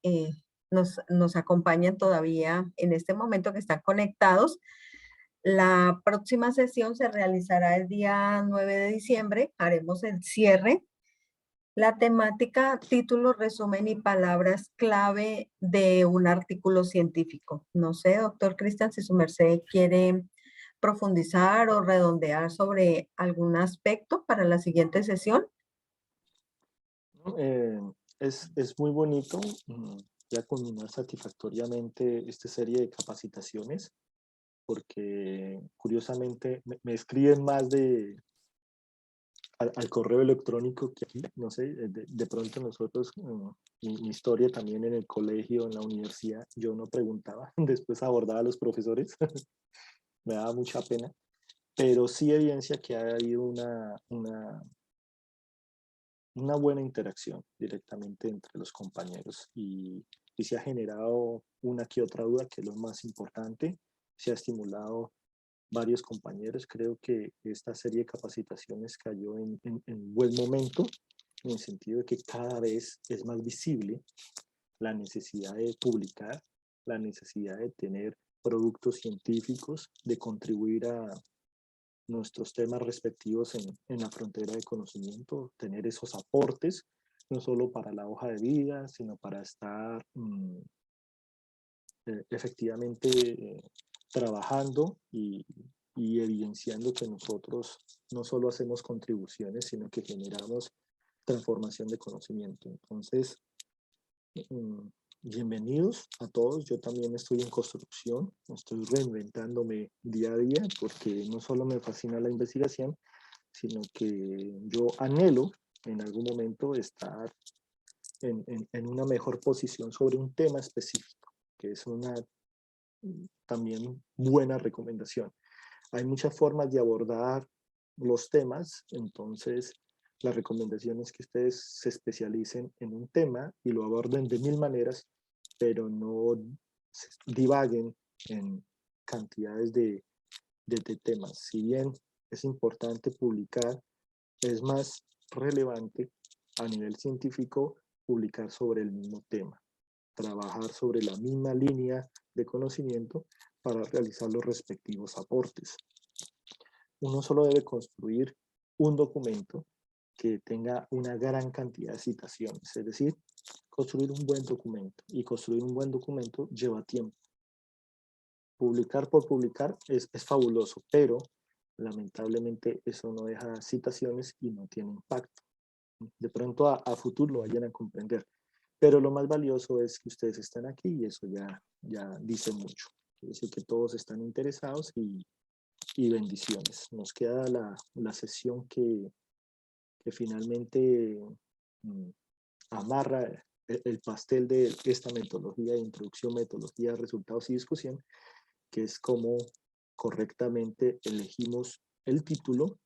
nos acompañan todavía en este momento, que están conectados. La próxima sesión se realizará el día 9 de diciembre. Haremos el cierre. La temática, título, resumen y palabras clave de un artículo científico. No sé, doctor Cristian, si su merced quiere profundizar o redondear sobre algún aspecto para la siguiente sesión. Es muy bonito ya culminar satisfactoriamente esta serie de capacitaciones, porque curiosamente me escriben más al correo electrónico que aquí, no sé, de pronto nosotros, mi historia también en el colegio, en la universidad, yo no preguntaba, después abordaba a los profesores, me daba mucha pena, pero sí evidencia que ha habido una buena interacción directamente entre los compañeros y se ha generado una que otra duda, que es lo más importante, se ha estimulado varios compañeros. Creo que esta serie de capacitaciones cayó en buen momento, en el sentido de que cada vez es más visible la necesidad de publicar, la necesidad de tener productos científicos, de contribuir a nuestros temas respectivos en la frontera de conocimiento, tener esos aportes, no solo para la hoja de vida, sino para estar efectivamente trabajando y evidenciando que nosotros no solo hacemos contribuciones, sino que generamos transformación de conocimiento. Entonces, bienvenidos a todos. Yo también estoy en construcción, estoy reinventándome día a día, porque no solo me fascina la investigación, sino que yo anhelo en algún momento estar en una mejor posición sobre un tema específico, que es una también buena recomendación. Hay muchas formas de abordar los temas, entonces la recomendación es que ustedes se especialicen en un tema y lo aborden de 1000 maneras, pero no divaguen en cantidades de temas. Si bien es importante publicar, es más relevante a nivel científico publicar sobre el mismo tema, trabajar sobre la misma línea de conocimiento para realizar los respectivos aportes. Uno solo debe construir un documento que tenga una gran cantidad de citaciones, es decir, construir un buen documento, y construir un buen documento lleva tiempo. Publicar por publicar es fabuloso, pero lamentablemente eso no deja citaciones y no tiene impacto. De pronto a futuro lo vayan a comprender, pero lo más valioso es que ustedes están aquí y eso ya dice mucho. Quiere decir que todos están interesados y bendiciones. Nos queda la sesión que finalmente amarra el pastel de esta metodología de introducción, metodología, resultados y discusión, que es cómo correctamente elegimos el título,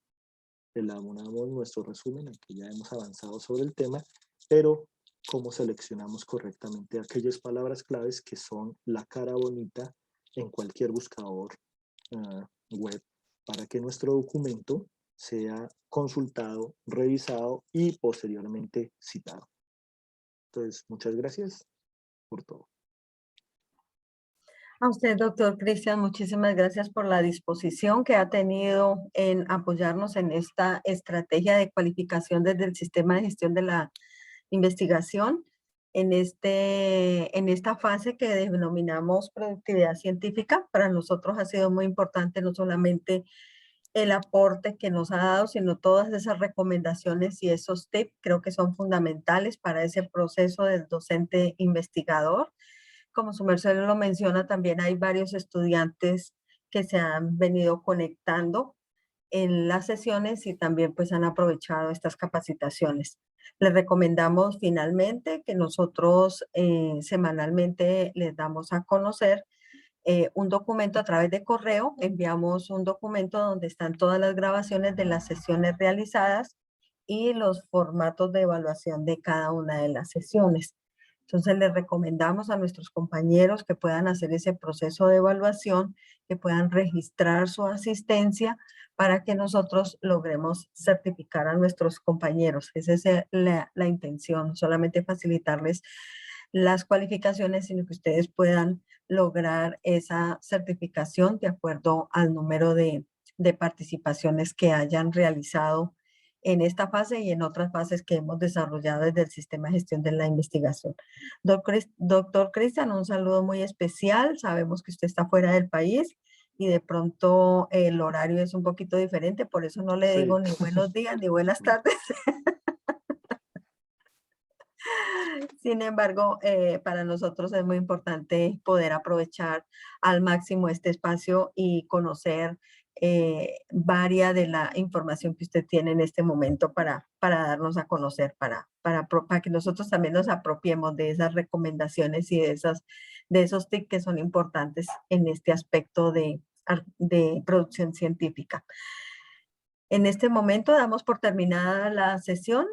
elaboramos nuestro resumen, aunque ya hemos avanzado sobre el tema, pero cómo seleccionamos correctamente aquellas palabras claves que son la cara bonita en cualquier buscador web, para que nuestro documento sea consultado, revisado y posteriormente citado. Entonces, muchas gracias por todo. A usted, doctor Cristian, muchísimas gracias por la disposición que ha tenido en apoyarnos en esta estrategia de cualificación desde el sistema de gestión de la investigación, en esta fase que denominamos productividad científica. Para nosotros ha sido muy importante no solamente el aporte que nos ha dado, sino todas esas recomendaciones y esos tips creo que son fundamentales para ese proceso del docente investigador. como su merced lo menciona, también hay varios estudiantes que se han venido conectando en las sesiones y también pues han aprovechado estas capacitaciones. Les recomendamos finalmente que nosotros semanalmente les damos a conocer un documento a través de correo. Enviamos un documento donde están todas las grabaciones de las sesiones realizadas y los formatos de evaluación de cada una de las sesiones. Entonces les recomendamos a nuestros compañeros que puedan hacer ese proceso de evaluación, que puedan registrar su asistencia para que nosotros logremos certificar a nuestros compañeros. Esa es la intención, solamente facilitarles las cualificaciones, sino que ustedes puedan lograr esa certificación de acuerdo al número de participaciones que hayan realizado en esta fase y en otras fases que hemos desarrollado desde el sistema de gestión de la investigación. Doctor Cristian, un saludo muy especial. Sabemos que usted está fuera del país y de pronto el horario es un poquito diferente, por eso no le digo ni buenos días ni buenas tardes. Sin embargo, para nosotros es muy importante poder aprovechar al máximo este espacio y conocer varia de la información que usted tiene en este momento para darnos a conocer, para que nosotros también nos apropiemos de esas recomendaciones y de esos tips que son importantes en este aspecto de producción científica. En este momento damos por terminada la sesión.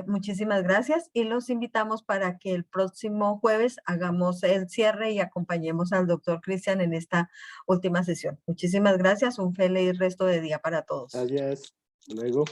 Muchísimas gracias y los invitamos para que el próximo jueves hagamos el cierre y acompañemos al doctor Cristian en esta última sesión. Muchísimas gracias. Un feliz resto de día para todos. Gracias. Luego.